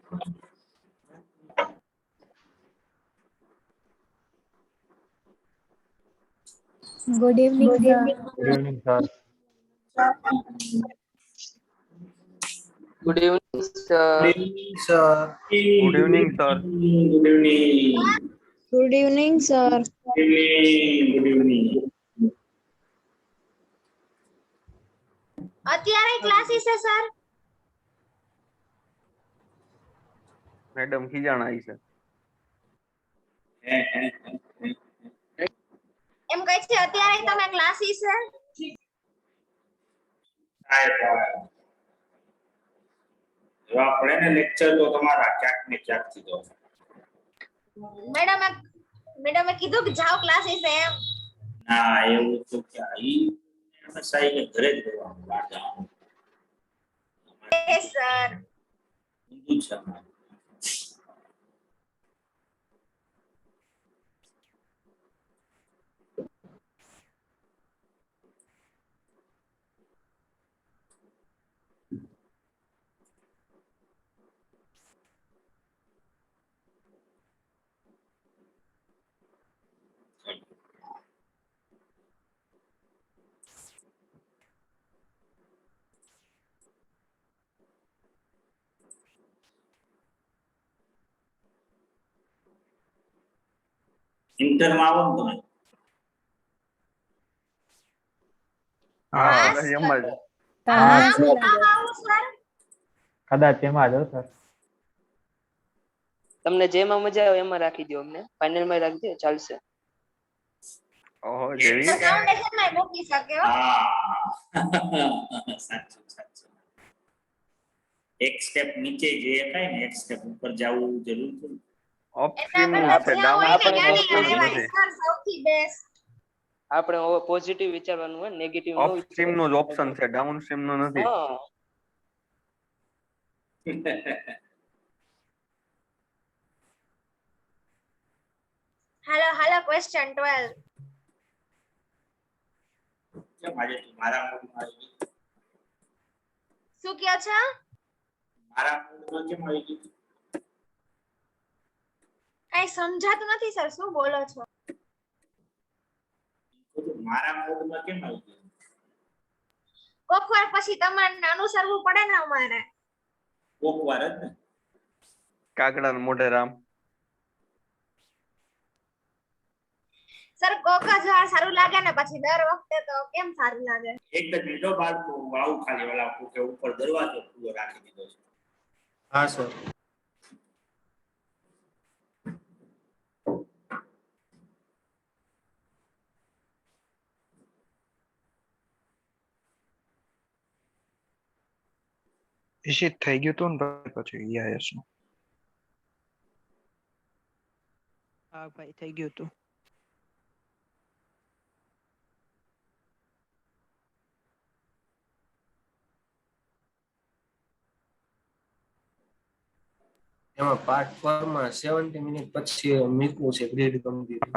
Good evening, sir. Good evening, sir. Good evening, sir. Sir. Good evening, sir. Good evening. Good evening, sir. Good evening. Good evening. અત્યારે classes છે sir? Madam ખીજાણ આવી છે. એમ કહે છે અત્યારે તમે classes છે? જો આપણે ને લેક્ચર તો તમારા ક્યાંક ને ક્યાંક થી દો. મેડમે કીધું કે જાઓ ક્લાસીસ એમ. ના એવું તો ક્યાં ઈ સાઈ કે ઘરે જ રહેવાનું બહાર જવાનું. એ સર. ઊંધું છે અમારું. ઇન્ટરમાં આવો ને તમે. હા, હા, બસ એમ જ. આવો સર. કદાચ એમાં જ હો, સર. તમને જેમાં મજા આવે એમાં રાખી દો, અમને ફાઇનલ માં રાખી દો, ચાલશે. ઓહો, તો જેવી. ફાઉન્ડેશન માં મૂકી શકે હો. હા સાચું સાચું. એક સ્ટેપ નીચે જે થાય ને એક સ્ટેપ ઉપર જવું જરૂર છે. ઓપ્શન એના છે, કરતા જ્યાં હોય ને ડાઉન ત્યાં આપણે રહેવાની સર સૌથી બેસ્ટ. આપણે પોઝિટિવ વિચારવાનું હોય, નેગેટિવ નો અપસ્ટ્રીમ નો જ ઓપ્શન છે, ડાઉનસ્ટ્રીમ નો નથી. હા, હાલો ક્વેશ્ચન 12. કેમ આજે તું મારા મૂડમાં આવી ગઈ? શું કહો છો? મારા મૂડમાં કેમ આવી ગઈ? કઈ સમજાતું નથી સર, શું બોલો છો? તું મારા મૂડમાં કેમ આવી ગઈ? કોક વાર પછી તમારે અનુસરવું પડે ને અમારે. કોક વાર જ ને. કાગડા મોઢે રામ. સર કોક જ વાર સારું લાગે ને પછી દર વખતે તો કેમ સારું લાગે? એક જ મિનિટ બાળકો આવું ખાલી વાળા કે ઉપર દરવાજો ખુલ્લો રાખી દીધો છે. હા સર. ઇશિત થઈ ગયું તું ને પછી ઈઆઈએસ નું. હા ભાઈ થઈ ગયું તું. એમાં પાર્ટ 4 માં 70 મિનિટ પછી મીકવું છે ગ્રીડ કમ્પ્લીટ.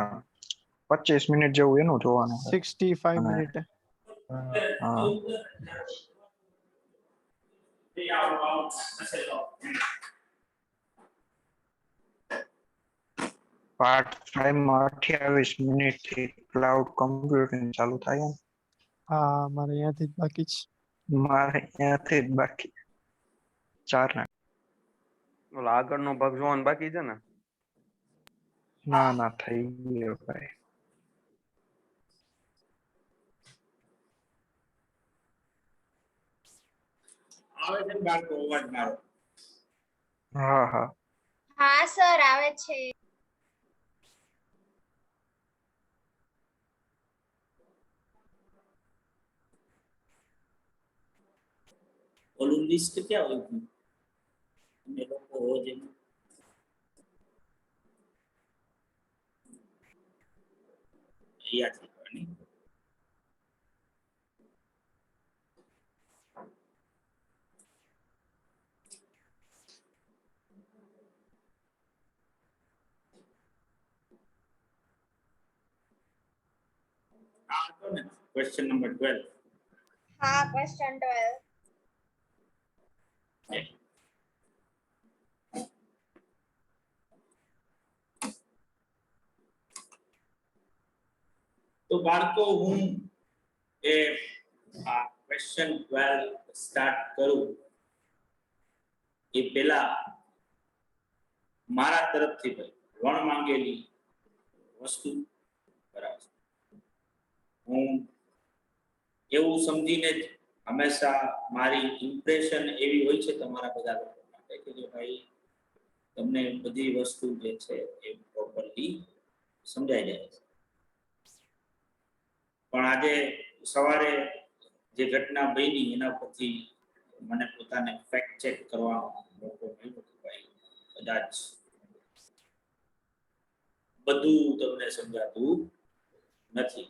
25 મિનિટ જેવું એનું જોવાનું છે. 65 મિનિટ. હા પાર્ટ 5 માં 28 મિનિટ થી ક્લાઉડ કમ્પ્યુટિંગ ચાલુ થાય ને. હા મારે અહીંયાથી જ બાકી છે. મારે ત્યાંથી જ બાકી 4 ના. ઓલા આગળનો ભાગ જોવાનો બાકી છે ને. ના થઈ ગયો ભાઈ. આવે છે બાળકો અવાજ મારો? હા હા સર આવે છે. ઓલું લિસ્ટ ક્યાં હોય છે? તમે લોકો હો જે અહીંયાથી કરવાની. આ હતો ને ક્વેશ્ચન નંબર 12. હા ક્વેશ્ચન 12. તો બાળકો હું એ આ ક્વેશ્ચન 12 સ્ટાર્ટ કરું એ પહેલા મારા તરફથી ભાઈ વણ માંગેલી વસ્તુ બરાબર હું એવું સમજીને જ હંમેશા મારી ઇમ્પ્રેશન એવી હોય છે તમારા બધા લોકો માટે કે ભાઈ તમને બધી વસ્તુ જે છે એ પ્રોપરલી સમજાઈ જાય છે. પણ આજે સવારે જે ઘટના બની એના પરથી મને પોતાને ફેક્ટ ચેક કરવાનો મોકો મળ્યો કે ભાઈ કદાચ બધું તમને સમજાતું નથી.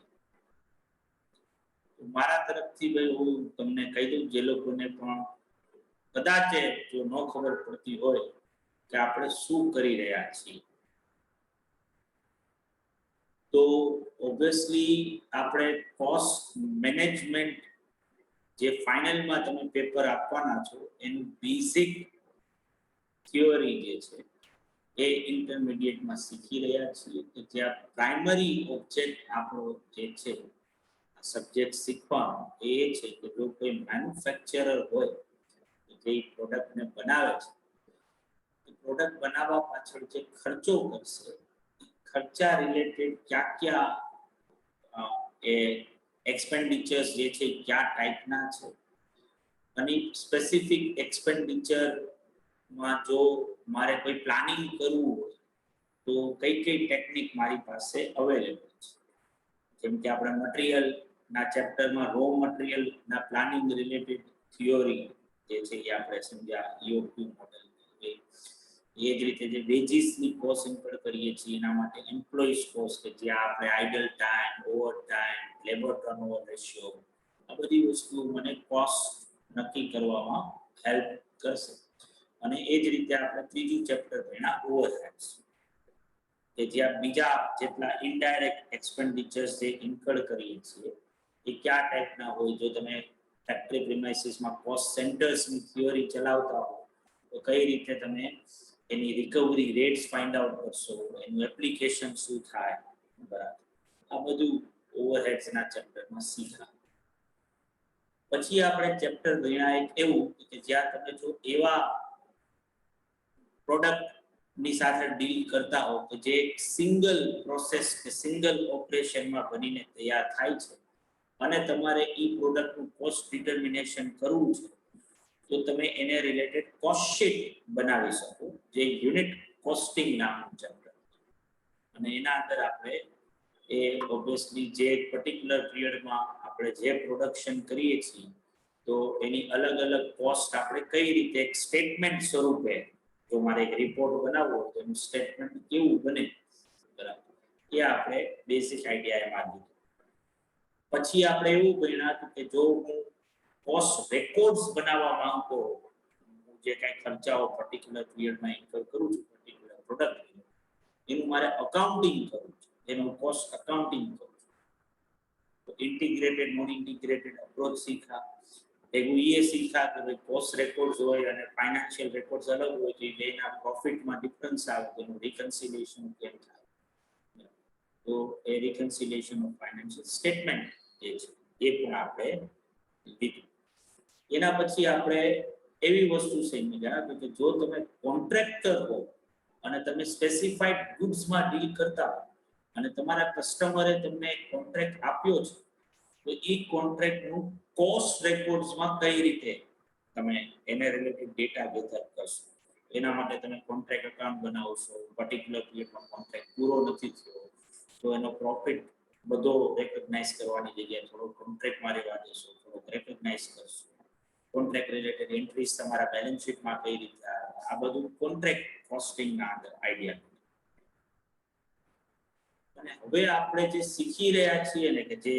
મારા તરફથી ભાઈ હું તમને કહી દઉં જે લોકોને પણ કદાચ જો ન ખબર પડતી હોય કે આપણે શું કરી રહ્યા છીએ તો ઓબ્વિયસલી આપણે કોસ્ટ મેનેજમેન્ટ જે ફાઇનલમાં તમે પેપર આપવાના છો એનું બેઝિક થિયોરી જે છે એ ઇન્ટરમીડિયેટમાં શીખી રહ્યા છીએ કે જ્યાં પ્રાઇમરી ઓબ્જેક્ટ આપણો જે છે સબ્જેક્ટ શીખવાનો એ છે કે જો કોઈ મેન્યુફેક્ચરર હોય જે પ્રોડક્ટને બનાવે છે પ્રોડક્ટ બનાવવા પાછળ જે ખર્ચો કરશે ખર્ચા રિલેટેડ ક્યાં એ એક્સપેન્ડિચર્સ જે છે કયા ટાઈપના છે અને સ્પેસિફિક એક્સપેન્ડિચરમાં જો મારે કોઈ પ્લાનિંગ કરવું હોય તો કઈ કઈ ટેકનિક મારી પાસે અવેલેબલ છે. જેમ કે આપણા મટીરિયલના ચેપ્ટરમાં રો મટીરિયલના પ્લાનિંગ રિલેટેડ થિયોરી જે છે એ આપણે સમજ્યા EOQ મોડેલ. એ જ રીતે જે વેજીસની કોસ્ટ ઇન્કર કરીએ છીએ એના માટે એમ્પ્લોઈઝ કોસ્ટ કે જ્યાં આપણે idle time, overtime, labour turnover ratio આ બધી વસ્તુઓ મને કોસ્ટ નક્કી કરવામાં હેલ્પ કરશે. અને એ જ રીતે આપણે ત્રીજું ચેપ્ટર ભણ્યા ઓવરહેડ્સ કે જ્યાં બીજા જેટલા ઇનડાયરેક્ટ એક્સપેન્ડિચર્સ જે ઇન્કર કરીએ છીએ એ કયા ટાઈપના હોય. જો તમે ફેક્ટરી પ્રિમાઇસીસમાં કોસ્ટ સેન્ટર્સની થિયોરી ચલાવતા હો તો કઈ રીતે તમે એની રિકવરી રેટ્સ ફાઇન્ડ આઉટ કરશો, એનું એપ્લિકેશન શું થાય, બરાબર આ બધું ઓવરહેડ્સના ચેપ્ટરમાં શીખ્યા. પછી આપણે ચેપ્ટર ભણ્યા એક એવું કે જ્યાં તમે જો એવા પ્રોડક્ટની સાથે ડીલ કરતા હો કે જે એક સિંગલ પ્રોસેસ કે સિંગલ ઓપરેશનમાં બનીને તૈયાર થાય છે અને તમારે એ પ્રોડક્ટનું કોસ્ટ ડિટર્મિનેશન કરવું છે તો તમે એને રિલેટેડ કોસ્ટ શીટ બનાવી શકો જે યુનિટ કોસ્ટિંગ નામનું ચેપ્ટર અને એના અંદર આપણે એ ઓબ્વિયસલી જે પર્ટિક્યુલર પિરિયડમાં આપણે જે પ્રોડક્શન કરીએ છીએ તો એની અલગ અલગ કોસ્ટ આપણે કઈ રીતે એક સ્ટેટમેન્ટ સ્વરૂપે જો મારે એક રિપોર્ટ બનાવવો હોય તો એનું સ્ટેટમેન્ટ કેવું બને બરાબર એ આપણે બેઝિક આઈડિયા એમાં લીધું. પછી આપણે એવું ભણ્યા કે જો હું કોસ્ટ રેકોર્ડ્સ બનાવવા માંગતો હું જે કાંઈ ખર્ચાઓ પર્ટિક્યુલર પિરિયડમાં ઇન્કર કરું છું પર્ટિક્યુલર પ્રોડક્ટ એનું મારે અકાઉન્ટિંગ કરવું છે એનું કોસ્ટ અકાઉન્ટિંગ કરવું છે તો ઇન્ટિગ્રેટેડ નોન ઇન્ટિગ્રેટેડ અપ્રોચ શીખ્યા. એવું એ શીખ્યા કે ભાઈ કોસ્ટ રેકોર્ડ્સ હોય અને ફાઇનાન્શિયલ રેકોર્ડ્સ અલગ હોય તો એના પ્રોફિટમાં ડિફરન્સ આવે તેનું રિકન્સિલિએશન કેમ થાય તો એ રિકન્સિલિએશન ઓફ ફાઇનાન્શિયલ સ્ટેટમેન્ટ જે છે એ પણ આપણે લીધું. એના પછી આપણે એવી વસ્તુ સમજ્યા કે જો તમે કોન્ટ્રાક્ટર હો અને તમે સ્પેસિફાઈડ ગુડ્સમાં ડીલ કરતા હો અને તમારા કસ્ટમરે તમને કોન્ટ્રાક્ટ આપ્યો છે તો એ કોન્ટ્રાક્ટનું કોસ્ટ રેકોર્ડ્સમાં કઈ રીતે તમે એને રિલેટેડ ડેટા ગેધર કરશો. એના માટે તમે કોન્ટ્રાક્ટ અકાઉન્ટ બનાવશો. પર્ટિક્યુલર પિરિયડમાં કોન્ટ્રાક્ટ પૂરો નથી થયો તો એનો પ્રોફિટ બધો રેકગ્નાઇઝ કરવાની જગ્યાએ થોડો કોન્ટ્રાક્ટમાં રહેવા દેશો, થોડોક રેકગ્નાઇઝ કરશો. કોન્ટ્રાક્ટ રિલેટેડ એન્ટ્રીઝ તમારા બેલેન્સ શીટમાં કઈ રીતે આવે આ બધું કોન્ટ્રાક્ટ કોસ્ટિંગના અંદર આઈડિયા. અને હવે આપણે જે શીખી રહ્યા છીએ ને કે જે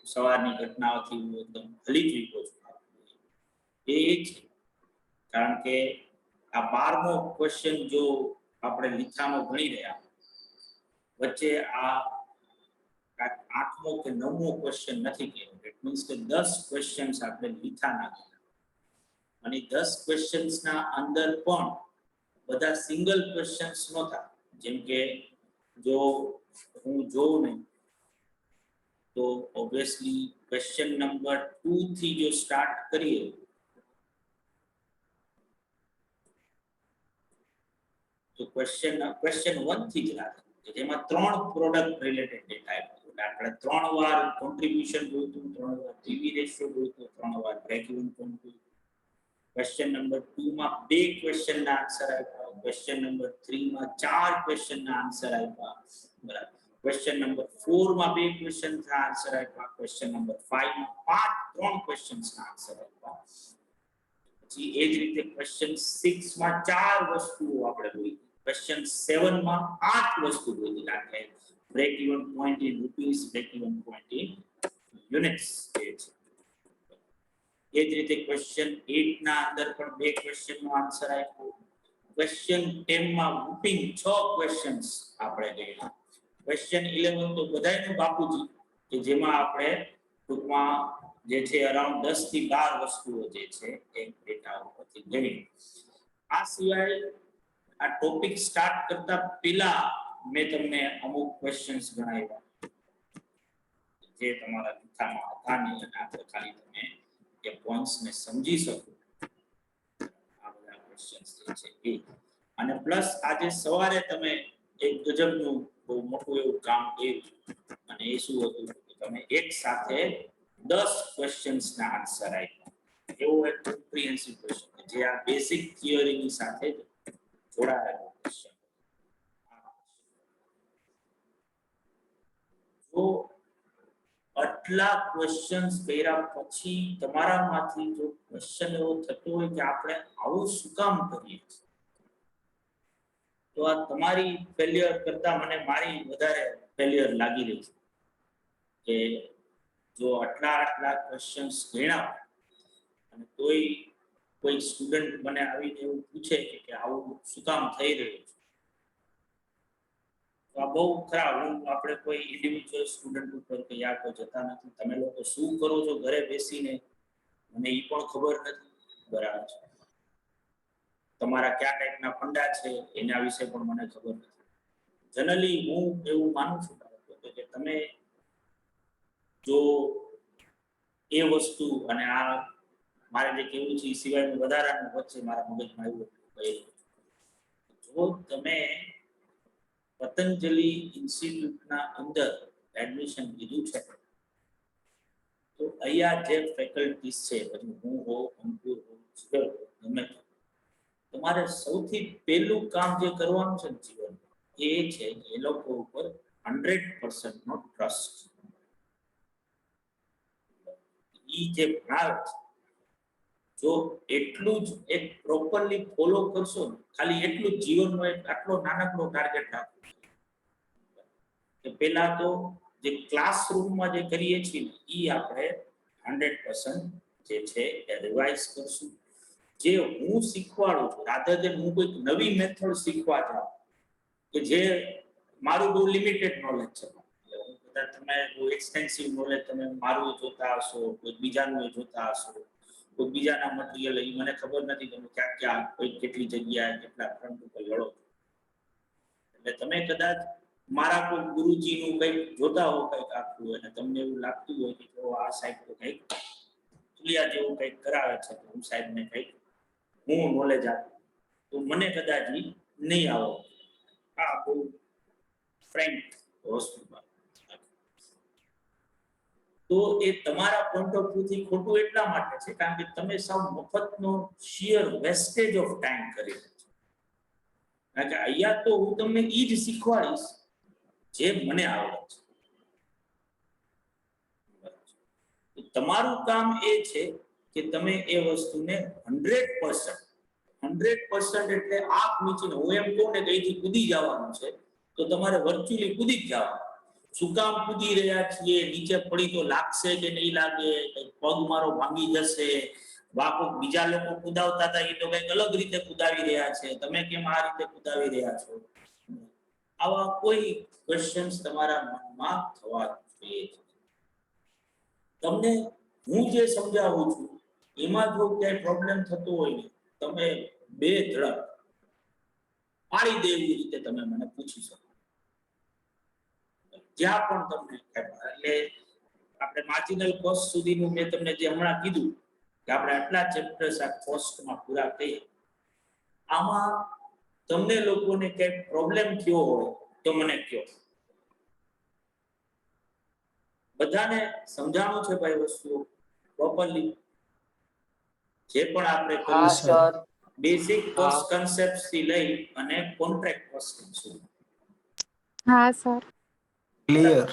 સવારની ઘટનાઓથી હું એકદમ હલી ચૂક્યો છું એ છે કારણ કે આ 12મો ક્વેશ્ચન જો આપણે લીથાનો ગણી રહ્યા વચ્ચે આ 8મો કે 9મો ક્વેશ્ચન નથી કહેવાય. ઇટ મીન્સ કે 10 ક્વેશ્ચન્સ આપણે લીથાના અને 10 ક્વેશ્ચન્સના અંદર પણ બધા સિંગલ ક્વેશ્ચન્સ નહોતા. જેમ કે જો હું જોઉં ને તો ઓબ્વિયસલી ક્વેશ્ચન નંબર 2 થી જો સ્ટાર્ટ કરીએ તો ક્વેશ્ચન 1 થી જ રાખે કે જેમાં 3 પ્રોડક્ટ રિલેટેડ ડેટા આપ્યો એટલે આપણે 3 વાર કોન્ટ્રીબ્યુશન જોઈતું, 3 વાર પીવી રેશિયો જોઈતું, 3 વાર બ્રેક ઇવન પોઈન્ટ જોઈતું. ક્વેશ્ચન નંબર 2 માં 2 ક્વેશ્ચન ના આન્સર આપ્યા, ક્વેશ્ચન નંબર 3 માં 4 ક્વેશ્ચન ના આન્સર આપ્યા, બરાબર. ક્વેશ્ચન નંબર 4 માં 2 ક્વેશ્ચન ના આન્સર આપ્યા, ક્વેશ્ચન નંબર 5 માં 3 ક્વેશ્ચન્સ ના આન્સર આપ્યા. પછી એ જ રીતે ક્વેશ્ચન 6 માં 4 વસ્તુઓ આપણે જોઈ, ક્વેશ્ચન 7 માં 8 વસ્તુ જોઈ, એટલે break even point in rupees, break even point in units જે છે. એ જ રીતે ક્વેશ્ચન 8 ના અંદર પણ 2 ક્વેશ્ચન નો આન્સર આપ્યો. ક્વેશ્ચન 10 માં રૂપિંગ 6 ક્વેશ્ચન્સ આપણે જોયા. ક્વેશ્ચન 11 તો બધાયનું બાપુજી કે જેમાં આપણે ટૂંકમાં જે છે અરાઉન્ડ 10 થી 12 વસ્તુઓ જે છે એ ડેટા ઉપરથી ગણી. આ સિવાય આ ટોપિક સ્ટાર્ટ કરતા પહેલા મેં તમને અમુક ક્વેશ્ચન્સ ગણાવ્યા જે તમારા જૂથામાં હતા નહીં અને આપણે ખાલી તમે એ પોઈન્ટ્સ ને સમજી શકો આ બધા ક્વેશ્ચન્સ જે છે એ. અને પ્લસ આજે સવારે તમે એક ગજબનું બહુ મોટું એવું કામ કર્યું અને એ શું હતું કે તમે એક સાથે 10 ક્વેશ્ચન્સ ના આન્સર આપ્યા. એવો એક કોમ્પ્રિહેન્સિવ ક્વેશ્ચન જે આ બેઝિક થિયરીની સાથે જોડાયેલો ક્વેશ્ચન. તો આટલા ક્વેશ્ચન્સ કર્યા પછી તમારામાંથી જો ક્વેશ્ચન એવો થતો હોય કે આપણે આવું શું કામ કરીએ છીએ, તો આ તમારી ફેલિયર કરતા મને મારી વધારે ફેલિયર લાગી રહી છે કે જો આટલા ક્વેશ્ચન્સ ગણ્યા અને કોઈ સ્ટુડન્ટ મને આવીને એવું પૂછે કે આવું શું કામ થઈ રહ્યું છે, તો આ બહુ ખરાબ. આપણે કોઈ ઇન્ડિવિજ્યુઅલ સ્ટુડન્ટ ઉપર કે યા કોઈ જતા નથી, તમે લોકો શું કરો છો ઘરે બેસીને મને એ પણ ખબર નથી, બરાબર છે. તમારા કયા ટાઈપના ફંડા છે એના વિશે પણ મને ખબર નથી. જનરલી હું એવું માનું છું કે તમે જો એ વસ્તુ અને આ મારે જે કેવું છે એ સિવાયનું વધારાનું વચ્ચે મારા મગજમાં એવું જો તમે પતંજલિ ઇન્સ્ટિટ્યૂટના અંદર એડમિશન લીધું છે તો અહીંયા જે ફેકલ્ટીઝ છે, પછી હું હોઉં, અંકુર હોઉં, જીગર હોઉં, ગમે તમારે સૌથી પહેલું કામ જે કરવાનું છે ને જીવનમાં એ છે કે એ લોકો ઉપર 100% નો ટ્રસ્ટ. ઈ જે ભણાવે છે જો એટલું જ એક પ્રોપરલી ફોલો કરશો ને, ખાલી એટલું જ જીવનનો એક આટલો નાનકડો ટાર્ગેટ રાખો કે પહેલા તો જે ક્લાસરૂમમાં જે કરીએ છીએ એ આપણે 100% જે છે એ રિવાઇઝ કરશું. જે હું શીખવાડું છું રાધર દેન હું કોઈક નવી મેથડ શીખવા જાઉં કે જે મારું બહુ લિમિટેડ નોલેજ છે, કદાચ તમે બહુ એક્સટેન્સિવ નોલેજ તમે મારું જોતા હશો, કોઈ બીજાનું જોતા હશો, કોઈ બીજાના મટીરિયલ એ મને ખબર નથી તમે ક્યાં ક્યાં કોઈ કેટલી જગ્યાએ કેટલા ફ્રન્ટ ઉપર લડો. એટલે તમે કદાચ મારા કોઈ ગુરુજીનું કંઈક જોતા હો કંઈક આખું અને તમને એવું લાગતું હોય કે જો આ સાહેબ તો કંઈક ક્લિયર જેવું કંઈક કરાવે છે તો હું સાહેબને કંઈક હું નોલેજ આપું તો મને કદાચ નહીં આવો. આ બહુ ફ્રેન્ક વસ્તુ તો એ તમારા પોઈન્ટ ઓફ વ્યૂ થી ખોટું એટલા માટે છે કારણ કે તમે સાવ મફતનો શિયર વેસ્ટેજ ઓફ ટાઈમ કરી રહ્યા છો. કારણ કે અહીંયા તો હું તમને એ જ શીખવાડીશ જે મને આવડે છે. તમારું કામ એ છે કે તમે એ વસ્તુને 100% એટલે આપ નીચે હું એમ કહું ને કે અહીંથી કૂદી જવાનું છે તો તમારે વર્ચ્યુઅલી કૂદી જ જવાનું. શું કામ કૂદી રહ્યા છીએ, નીચે પડી તો લાગશે કે નહીં લાગે, પગ મારો ભાંગી જશે, વાકો બીજા લોકો કુદાવતા હતા એ તો કંઈક અલગ રીતે કુદાવી રહ્યા છે, તમે કેમ આ રીતે કુદાવી રહ્યા છો, આવા કોઈ ક્વેશ્ચન્સ તમારા મનમાં થવા જોઈએ. તમને હું જે સમજાવું છું એમાં જો ક્યાંય પ્રોબ્લેમ થતો હોય ને તમે બે ધડક પાડી દેવી રીતે તમે મને પૂછી શકો જ્યાં પણ તમને એટલે માર્જિનલ કોસ્ટ સુધીનું મેં તમને જે હમણાં કીધું કે આપણે આટલા ચેપ્ટર્સ આ કોસ્ટમાં પૂરા કરીએ, આમાં તમને લોકોને કઈ પ્રોબ્લેમ થયો હોય તો મને કહો. બધાને સમજાણું છે ભાઈ વસ્તુઓ પ્રોપરલી? જે પણ આપણે હા કર્યું છે સર. બેઝિક કોસ્ટ કન્સેપ્ટ થી લઈ અને કોન્ટ્રાક્ટ કોસ્ટિંગ સુધી. હા સર. ક્લિયર.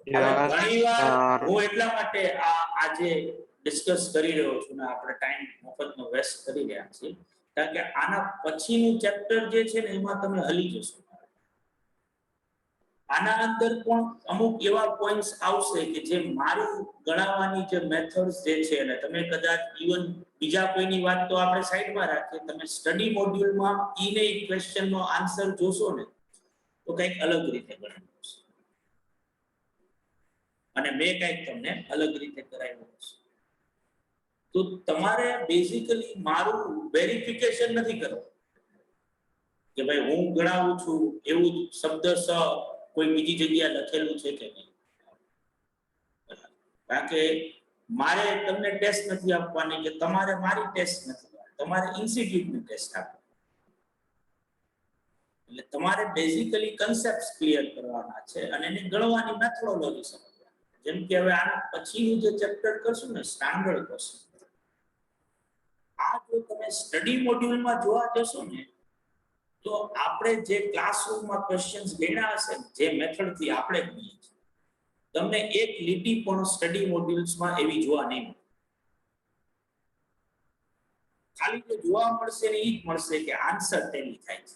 હવે ઘણીવાર યાર હું એટલા માટે આજે ડિસ્કસ કરી રહ્યો છું ને આપણે ટાઈમ મફતનો વેસ્ટ કરી રહ્યા છીએ કારણ કે આના પછીનું ચેપ્ટર જે છે ને એમાં તમે હલી જશો. આના અંદર પણ અમુક એવા પોઈન્ટ્સ આવશે કે જે મારું ગણાવવાની જે મેથડ્સ જે છે ને તમે કદાચ ઇવન બીજા કોઈની વાત તો આપણે સાઈડમાં રાખીએ, તમે સ્ટડી મોડ્યુલમાં ઈને ક્વેશ્ચનનો આન્સર જોશો ને તો કંઈક અલગ રીતે ગણાવ્યું છે અને મેં કંઈક તમને અલગ રીતે કરાવ્યું છે. તો તમારે બેઝિકલી મારું વેરિફિકેશન નથી કરવું કે ભાઈ હું ગણાવું છું એવું શબ્દશ કોઈ બીજી જગ્યાએ લખેલું છે કે નહીં. કારણ કે મારે તમને ટેસ્ટ નથી આપવાની કે તમારે મારી ટેસ્ટ નથી આપવાની, તમારે ઇન્સ્ટિટ્યૂટની ટેસ્ટ આપવાની. એટલે તમારે બેઝિકલી કન્સેપ્ટ્સ ક્લિયર કરવાના છે અને એને ગણવાની મેથોડોલોજી સમજવાની. જેમ કે હવે આના પછીનું જે ચેપ્ટર કરશું ને સ્ટાન્ડર્ડ ક્વેશ્ચન, આ જો તમે સ્ટડી મોડ્યુલમાં જોવા જશો ને તો આપણે જે ક્લાસરૂમમાં ક્વેશ્ચન્સ ગણ્યા હશે જે મેથડથી આપણે ગણીએ છીએ તમને એક લીટી પણ સ્ટડી મોડ્યુલ્સમાં એવી જોવા નહીં મળે. ખાલી જે જોવા મળશે ને એ જ મળશે કે આન્સર ટેલી થાય છે.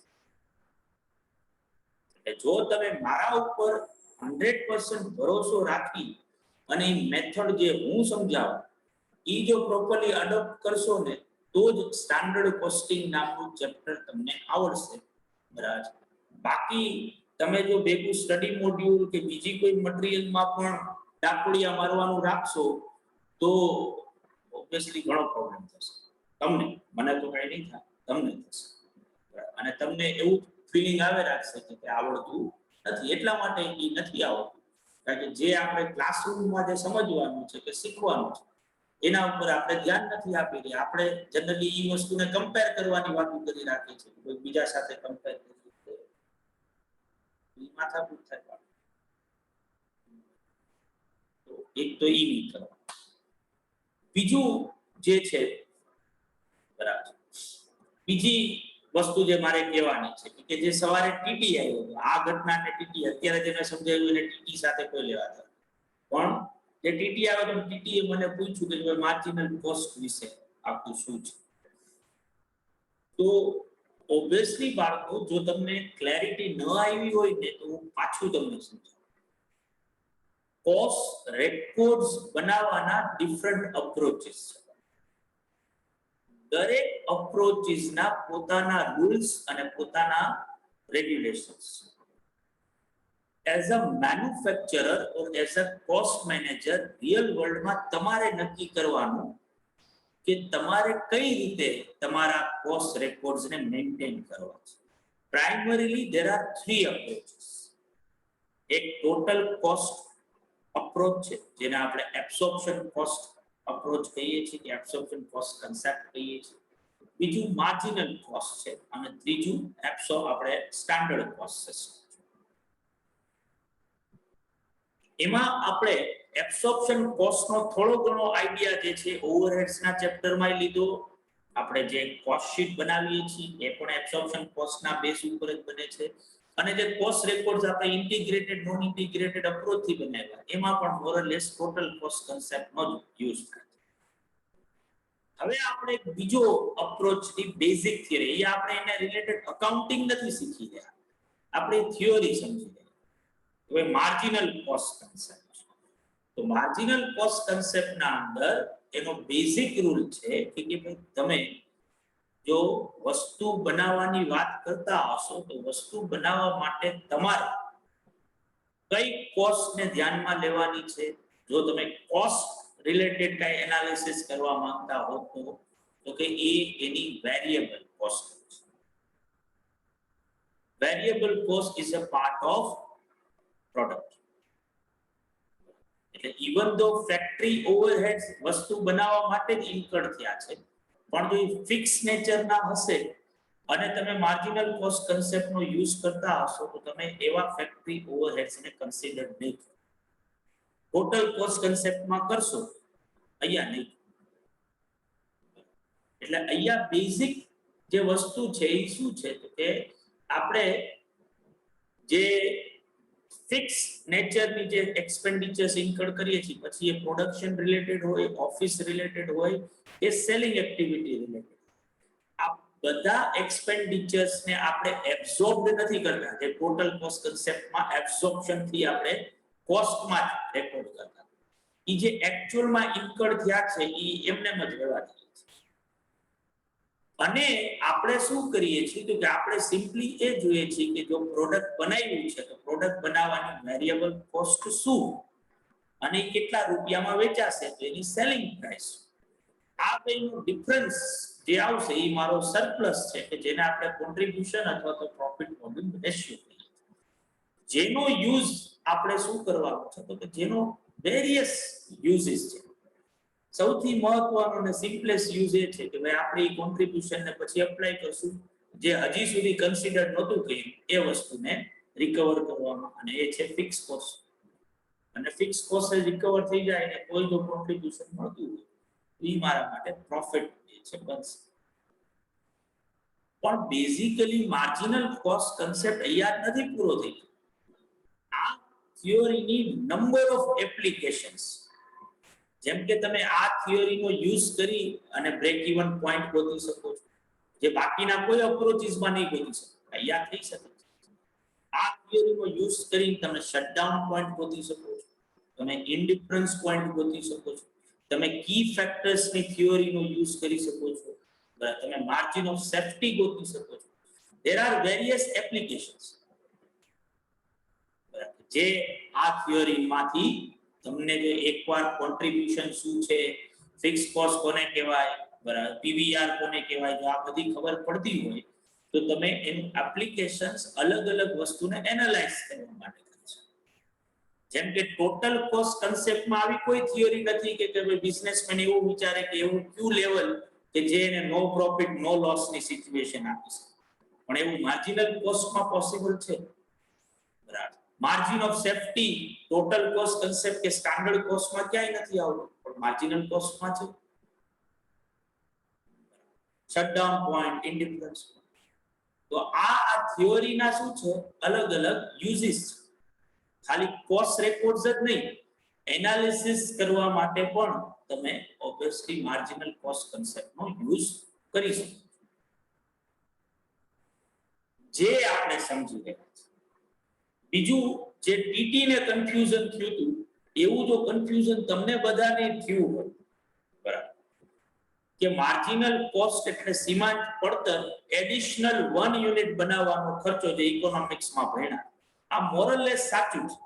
એટલે જો તમે મારા ઉપર 100% ભરોસો રાખી અને એ મેથડ જે હું સમજાવું એ જો પ્રોપરલી અડોપ્ટ કરશો ને તો જ સ્ટાન્ડર્ડ કોસ્ટિંગ નામનું ચેપ્ટર તમને આવડશે. બરાબર. બાકી તમે જો ભેગું સ્ટડી મોડ્યુલ કે બીજી કોઈ મટીરીયલમાં પણ ડાકોડિયા મારવાનું રાખશો તો ઓબ્વિયસલી ઘણો પ્રોબ્લેમ થશે તમને. મને તો કઈ નહીં થાય, તમને થશે. અને તમને એવું ફીલિંગ આવે રાખશે કે આવડતું નથી. એટલા માટે એ નથી આવડતું કારણ કે જે આપણે ક્લાસરૂમમાં જે સમજવાનું છે કે શીખવાનું છે એના ઉપર આપણે ધ્યાન નથી આપી રહ્યા. આપણે જનરલી એ વસ્તુને કમ્પેર કરવાની વાત કરી રાખીએ છીએ, કોઈ બીજા સાથે કમ્પેર કરીએ માથાકૂટ થાય. તો એક તો ઈ નહીં કરવાનું. બીજું જે છે બરાબર, બીજી વસ્તુ જે મારે કહેવાની છે કે જે સવારે ટીટી આવ્યો આ ઘટનાને ટીટી અત્યારે જે મેં સમજાવ્યું એને ટીટી સાથે કોઈ લેવા હતા પણ જે ટીટી આવે તો ટીટીએ મને પૂછ્યું કે ભાઈ માર્જિનલ કોસ્ટ વિશે આખું શું છે. તો ઓબ્વિયસલી બાળકો જો તમને ક્લેરિટી ન આવી હોય ને તો હું પાછું તમને સમજાવું. કોસ્ટ રેકોર્ડ્સ બનાવવાના ડિફરન્ટ અપ્રોચીસ છે. દરેક અપ્રોચીસના પોતાના રૂલ્સ અને પોતાના રેગ્યુલેશન્સ છે. As a manufacturer or as a cost manager real વર્લ્ડમાં તમારે નક્કી કરવાનું કે તમારે કઈ રીતે તમારા કોસ્ટ રેકોર્ડ્સને મેન્ટેન કરવા છે. Primarily there are 3 approaches. એક ટોટલ કોસ્ટ અપ્રોચ છે જેને આપણે એબ્સોર્પ્શન કોસ્ટ અપ્રોચ કહીએ છીએ કે એબ્સોર્પ્શન કોસ્ટ કન્સેપ્ટ કહીએ છીએ. બીજું માર્જિનલ કોસ્ટ છે અને ત્રીજું આપણે સ્ટાન્ડર્ડ કોસ્ટ સિસ્ટમ. એમાં આપણે એબ્સોર્પ્શન કોસ્ટનો થોડો ઘણો આઈડિયા જે છે ઓવરહેડ્સના ચેપ્ટરમાં લીધો. આપણે જે કોસ્ટ શીટ બનાવીએ છીએ એ પણ એબ્સોર્પ્શન કોસ્ટના બેઝ ઉપર જ બને છે અને જે કોસ્ટ રેકોર્ડ્સ આપણે ઇન્ટિગ્રેટેડ નોન ઇન્ટિગ્રેટેડ અપ્રોચથી બનાવ્યા એમાં પણ મોરલેસ ટોટલ કોસ્ટ કન્સેપ્ટનો જ યુઝ થાય છે. હવે આપણે બીજો અપ્રોચ ની બેઝિક થિયરી, એ આપણે એને રિલેટેડ અકાઉન્ટિંગ નથી શીખી રહ્યા, આપણે થિયરી સમજી રહ્યા. હવે માર્જિનલ કોસ્ટ કન્સેપ્ટ. તો માર્જિનલ કોસ્ટ કન્સેપ્ટના અંદર એનો બેઝિક રૂલ છે કે તમે જો વસ્તુ બનાવવાની વાત કરતા હશો તો વસ્તુ બનાવવા માટે તમારે કઈ કોસ્ટને ધ્યાનમાં લેવાની છે. જો તમે કોસ્ટ રિલેટેડ કઈ એનાલિસિસ કરવા માંગતા હો તો કે એની વેરિયેબલ કોસ્ટ છે. Variable cost is a part of product. એટલે ઇવન ધો ફેક્ટરી ઓવરહેડ્સ વસ્તુ બનાવવા માટે જ ઇન્કર થયા છે, પણ જો ફિક્સ નેચરના હશે અને તમે માર્જિનલ કોસ્ટ કન્સેપ્ટનો યુઝ કરતા હશો તો તમે એવા ફેક્ટરી ઓવરહેડ્સને કન્સિડર નહીં કરો. ટોટલ કોસ્ટ કન્સેપ્ટમાં કરશો, અહીંયા નહીં. એટલે અહીંયા બેઝિક જે વસ્તુ છે એ શું છે કે આપણે જે ફિક્સ નેચરની જે એક્સપેન્ડિચર્સ ઇન્કર કરીએ છીએ, પછી એ પ્રોડક્શન રિલેટેડ હોય, ઓફિસ રિલેટેડ હોય, એ સેલિંગ એક્ટિવિટી રિલેટેડ, આ બધા એક્સપેન્ડિચર્સ ને આપણે એબ્સોર્બ નથી કરતા. જે ટોટલ કોસ્ટ કન્સેપ્ટમાં એબ્સોર્પ્શન થી આપણે કોસ્ટમાં રેકોર્ડ કરતા, એ જે એકચ્યુઅલમાં ઇન્કર થયા છે એ એમને જ રહેવા દઈએ છીએ. અને આપણે શું કરીએ છીએ તો કે આપણે સિમ્પલી એ જોઈએ છીએ કે જો પ્રોડક્ટ બનાવ્યું છે તો પ્રોડક્ટ બનાવવાની વેરિયેબલ કોસ્ટ શું અને કેટલા રૂપિયામાં વેચાશે તો એની સેલિંગ પ્રાઇસ. આ બેનો ડિફરન્સ જે આવશે એ મારો સરપ્લસ છે કે જેને આપણે કોન્ટ્રીબ્યુશન અથવા તો પ્રોફિટ વોલ્યુમ રેશિયો કહીએ. જેનો યુઝ આપણે શું કરવાનો છે તો કે જેનો વેરિયસ યુઝિસ છે. સૌથી મહત્વનો અને સિમ્પલેસ્ટ યુઝ એ છે કે ભાઈ આપણે એ કોન્ટ્રીબ્યુશન ને પછી એપ્લાય કરશું જે હજી સુધી કન્સિડર નહોતું કર્યું એ વસ્તુને રિકવર કરવામાં, અને એ છે ફિક્સ કોસ્ટ. અને ફિક્સ કોસ્ટ રિકવર થઈ જાય ને કોઈ જો કોન્ટ્રીબ્યુશન મળતું હોય એ મારા માટે પ્રોફિટ છે બનશે. પણ બેઝિકલી માર્જિનલ કોસ્ટ કન્સેપ્ટ અહીંયા નથી પૂરો થઈ ગયો. આ થિયોરીની નંબર ઓફ એપ્લિકેશન્સ, જેમ કે તમે આ થિયોરીનો યુઝ કરી અને બ્રેક ઇવન પોઈન્ટ ગોતી શકો છો, જે બાકીના કોઈ અપ્રોચીસમાં નહીં ગોતી શકો, અહીંયા થઈ શકે છે. આ થિયોરીનો યુઝ કરીને તમે શટડાઉન પોઈન્ટ ગોતી શકો છો, તમે ઇન્ડિફરન્સ પોઈન્ટ ગોતી શકો છો, તમે કી ફેક્ટર્સની થિયોરીનો યુઝ કરી શકો છો, તમે માર્જિન ઓફ સેફ્ટી ગોતી શકો છો. ધેર આર વેરિયસ એપ્લિકેશન્સ જે આ થિયોરીમાંથી તમને જે એકવાર કોન્ટ્રીબ્યુશન શું છે, ફિક્સ કોસ્ટ કોને કહેવાય, બરાબર, પીવીઆર કોને કહેવાય, જો આ બધી ખબર પડતી હોય તો તમે એનું એપ્લિકેશન્સ અલગ અલગ વસ્તુને એનાલાઇઝ કરવા માટે કરી શકો. જેમ કે ટોટલ કોસ્ટ કન્સેપ્ટમાં આવી કોઈ થિયરી નથી કે બિઝનેસમેન એવું વિચારે કે એવું ક્યુ લેવલ કે જે એને નો પ્રોફિટ નો લોસ ની સિચ્યુએશન આપી શકે, પણ એવું માર્જિનલ કોસ્ટમાં પોસિબલ છે. બરાબર, margin of safety total cost concept કે સ્ટાન્ડર્ડ કોસ્ટમાં ક્યાંય નથી આવતું, પણ માર્જિનલ કોસ્ટમાં છે. Shutdown point, indifference. તો આ થિયોરીના શું છે અલગ અલગ યુઝિસ છે. ખાલી કોસ્ટ રેકોર્ડ્સ જ નહીં, એનાલિસિસ કરવા માટે પણ તમે ઓબ્વિયસલી માર્જિનલ કોસ્ટ કન્સેપ્ટનો યુઝ કરી શકો. જે આપણે સમજી રહ્યા છીએ. બીજું જે ટીટી ને કન્ફ્યુઝન થયું હતું એવું જો કન્ફ્યુઝન તમને બધાને થયું હોય, બરાબર, કે માર્જિનલ કોસ્ટ એટલે સીમાંત પડતર એડિશનલ 1 યુનિટ બનાવવાનો ખર્ચો જે ઇકોનોમિક્સમાં ભણ્યા, આ મોરલેસ સાચું છે.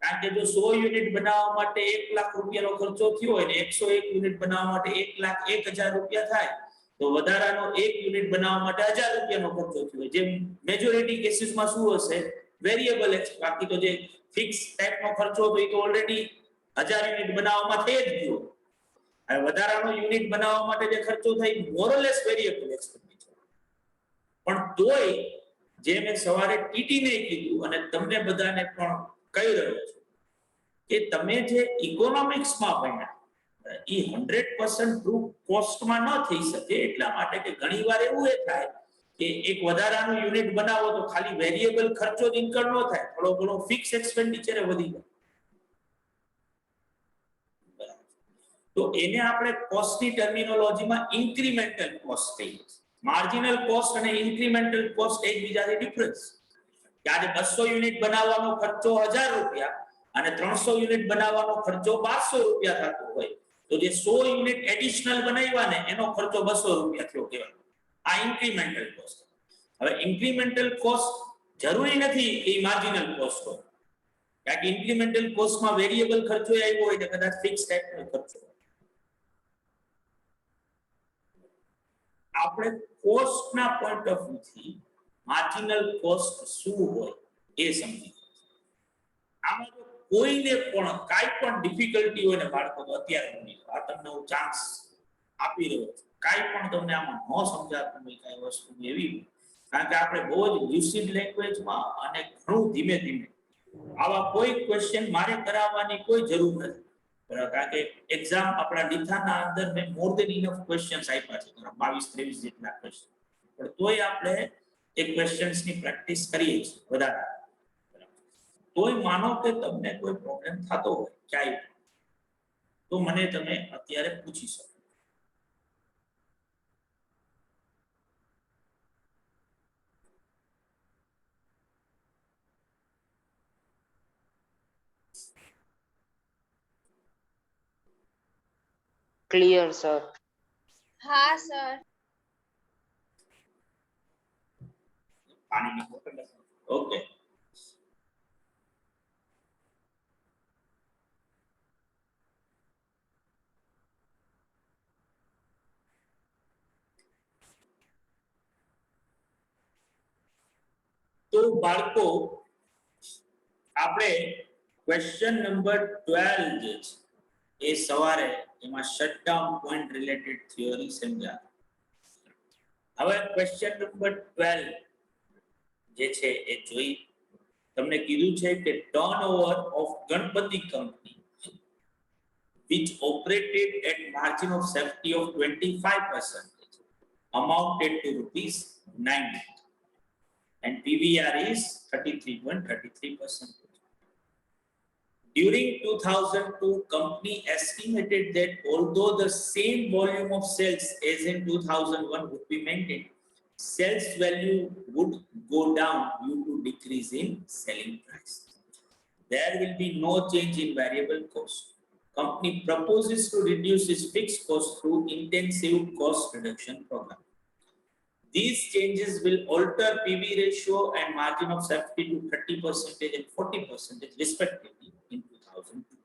કારણ કે જો 100 યુનિટ બનાવવા માટે 1 લાખ રૂપિયાનો ખર્ચો થયો હોય ને 101 યુનિટ બનાવવા માટે 1,01,000 રૂપિયા થાય તો વધારાનો 1 યુનિટ બનાવવા માટે 1000 રૂપિયાનો ખર્ચો થયો હોય. જે મેજોરિટી કેસીસમાં શું હશે, વેરિયેબલ છે. બાકી તો જે ફિક્સ ટાઈપનો ખર્ચો હતો એ તો ઓલરેડી 1000 યુનિટ બનાવવામાં થઈ જ ગયો. હવે વધારાનો યુનિટ બનાવવા માટે જે ખર્ચો થાય મોરલેસ વેરિયેબલ એક્સપેન્ડિચર. પણ તોય જે મેં સવારે ટીટી ને કીધું અને તમને બધાને પણ કહી રહ્યો છું કે તમે જે ઇકોનોમિક્સમાં ભણ્યા એ 100% ટ્રુ કોસ્ટમાં ન થઈ શકે. એટલા માટે કે ઘણીવાર એવું થાય કે એક વધારાનો યુનિટ બનાવો તો ખાલી વેરિયેબલ ખર્ચો જ ઇન્કર ન થાય, થોડો ઘણો ફિક્સ એક્સપેન્ડિચર વધી જાય. તો એને આપણે કોસ્ટની ટર્મિનોલોજીમાં ઇન્ક્રીમેન્ટલ કોસ્ટ કહીએ છીએ. માર્જિનલ કોસ્ટ અને ઇન્ક્રીમેન્ટલ કોસ્ટ એકબીજાથી ડિફરન્સ. કે આજે 200 યુનિટ બનાવવાનો ખર્ચો 1000 રૂપિયા અને 300 યુનિટ બનાવવાનો ખર્ચો 1200 રૂપિયા થતો હોય તો જે 100 યુનિટ એડિશનલ બનાવ્યા ને એનો ખર્ચો 200 રૂપિયા થયો કહેવાય. આ ઇન્ક્રીમેન્ટલ કોસ્ટ. હવે ઇન્ક્રીમેન્ટલ કોસ્ટ જરૂરી નથી કે માર્જિનલ કોસ્ટ હોય. કારણ કે ઇન્ક્રીમેન્ટલ કોસ્ટમાં વેરિયેબલ ખર્ચો આવ્યો હોય તો કદાચ ફિક્સ ટાઈપનો ખર્ચો. આપણે કોસ્ટના પોઈન્ટ ઓફ વ્યૂ થી માર્જિનલ કોસ્ટ શું હોય એ સમજી. આમાં જો કોઈને પણ કાઈ પણ ડિફિકલ્ટી હોય ને બાળકો તો અત્યારે ભણી લો. આ તમને હું ચાન્સ આપી રહ્યો છું. કાઈ પણ તમને આમાં ન સમજાતું હોય કાઈ વસ્તુ એવી હોય, કારણ કે આપણે બહુ જ લ્યુસિડ લેંગ્વેજમાં અને ઘણું ધીમે ધીમે આવા કોઈ ક્વેશ્ચન મારે કરાવવાની કોઈ જરૂર નથી. બરાબર, કારણ કે એક્ઝામ આપણા લીથાના અંદર મેં મોર દેન ઇનફ ક્વેશ્ચન્સ આપ્યા છે, 22-23 જેટલા ક્વેશ્ચન, પણ તોય આપણે એ ક્વેશ્ચન્સની પ્રેક્ટિસ કરીએ છીએ વધારે. તોય માનો કે તમને કોઈ પ્રોબ્લેમ થતો હોય ક્યાંય, તો મને તમે અત્યારે પૂછી શકો. Clear sir. હા સર. પાણીની બોટલ. ઓકે, તો બાળકો આપણે ક્વેશ્ચન નંબર 12 જે છે એ સવારે એમાં શટડાઉન પોઈન્ટ રિલેટેડ થિયરી સમજ્યા. હવે ક્વેશ્ચન નંબર 12 જે છે એ જોઈ. તમને કીધું છે કે turnover of Ganpati company which operated at margin of safety of 25% amounted to rupees 90 and PVR is 33.33%. During 2002, company estimated that although the same volume of sales as in 2001 would be maintained, sales value would go down due to decrease in selling price. There will be no change in variable cost. Company proposes to reduce its fixed cost through intensive cost reduction program. These changes will alter PV ratio and margin of safety to 30% and 40% respectively in 2002.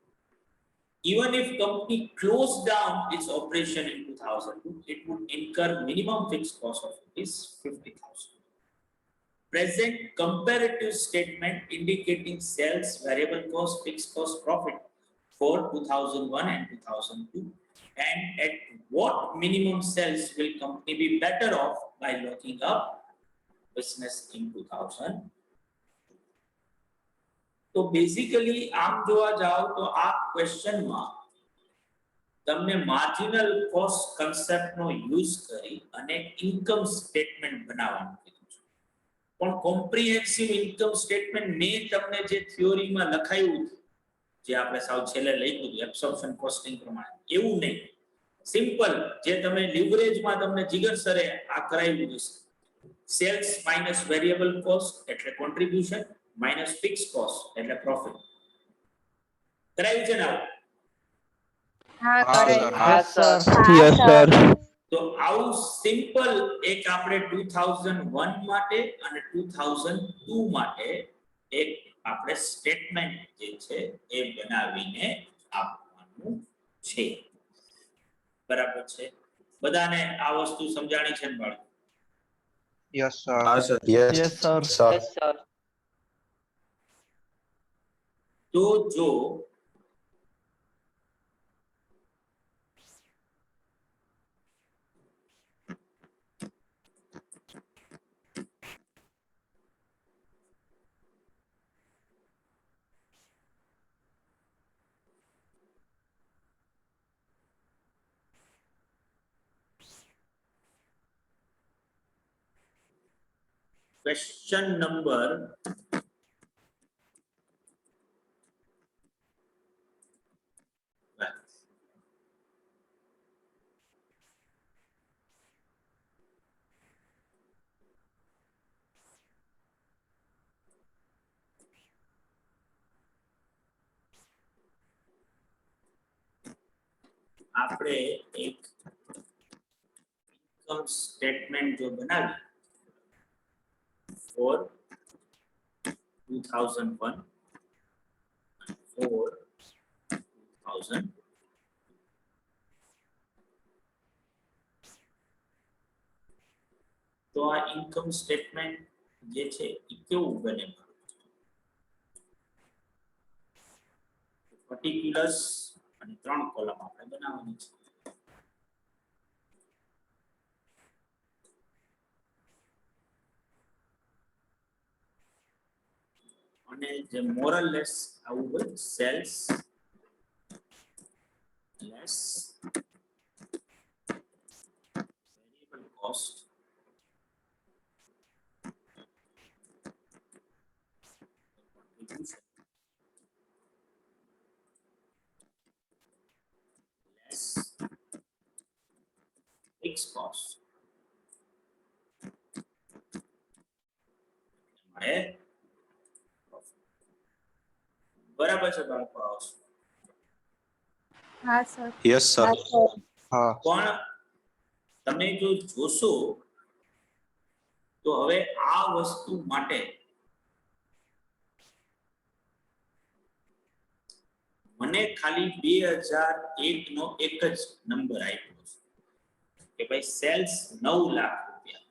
Even if company closed down its operation in 2002, it would incur minimum fixed cost of ₹50,000. Present comparative statement indicating sales, variable cost, fixed cost, profit for 2001 and 2002, and at what minimum sales will company be better off by locking up business in 2000. તો basically આમ જોવા જાવ તો આ ક્વેશ્ચનમાં તમને marginal cost કન્સેપ્ટનો use કરી અને income statement બનાવવાનું કીધું છે. પણ કોમ્પ્રિહેન્સિવ ઇન્કમ સ્ટેટમેન્ટ મેં તમને જે થિયોરીમાં લખાયું હતું, જે આપણે સાવ છેલ્લે લખ્યું હતું એબ્સોર્પ્શન કોસ્ટિંગ પ્રમાણે, એવું નહીં. સિમ્પલ જે તમે લિવરેજમાં તમને જીગર સરે આ કરાવ્યું છે, સેલ્સ માઇનસ વેરિયેબલ કોસ્ટ એટલે કોન્ટ્રીબ્યુશન માઇનસ ફિક્સ કોસ્ટ એટલે પ્રોફિટ. કરાવ્યું છે ને આવું? હા હા, કરે. સર. હા સર. Yes sir. તો આવું સિમ્પલ એક આપણે 2001 માટે અને 2002 માટે એક આપણે સ્ટેટમેન્ટ જે છે એ બનાવીને આપવાનું છે. બરાબર છે? બધાને આ વસ્તુ સમજાણી છે ને બાળકો? Yes sir. હા sir. Yes sir. Yes sir. તો જો ક્વેશ્ચન નંબર આપણે એક ઇન્કમ સ્ટેટમેન્ટ જો બનાવી for 2001 for 2000, તો આ ઇન્કમ સ્ટેટમેન્ટ જે છે એ કેવું બને? પર્ટિક્યુલર્સ અને 3 કોલમ આપણે બનાવવાની છે. અને જે મોરલ લેસ આવું હોય sales less variable cost less fixed cost મળે. બરાબર છે બાળકો? આવશે હા સર. Yes sir. હા પણ તમે જો જોશો તો હવે આ વસ્તુ માટે મને ખાલી 2001 નો એક જ નંબર આપ્યો છે કે ભાઈ સેલ્સ 9 લાખ રૂપિયા.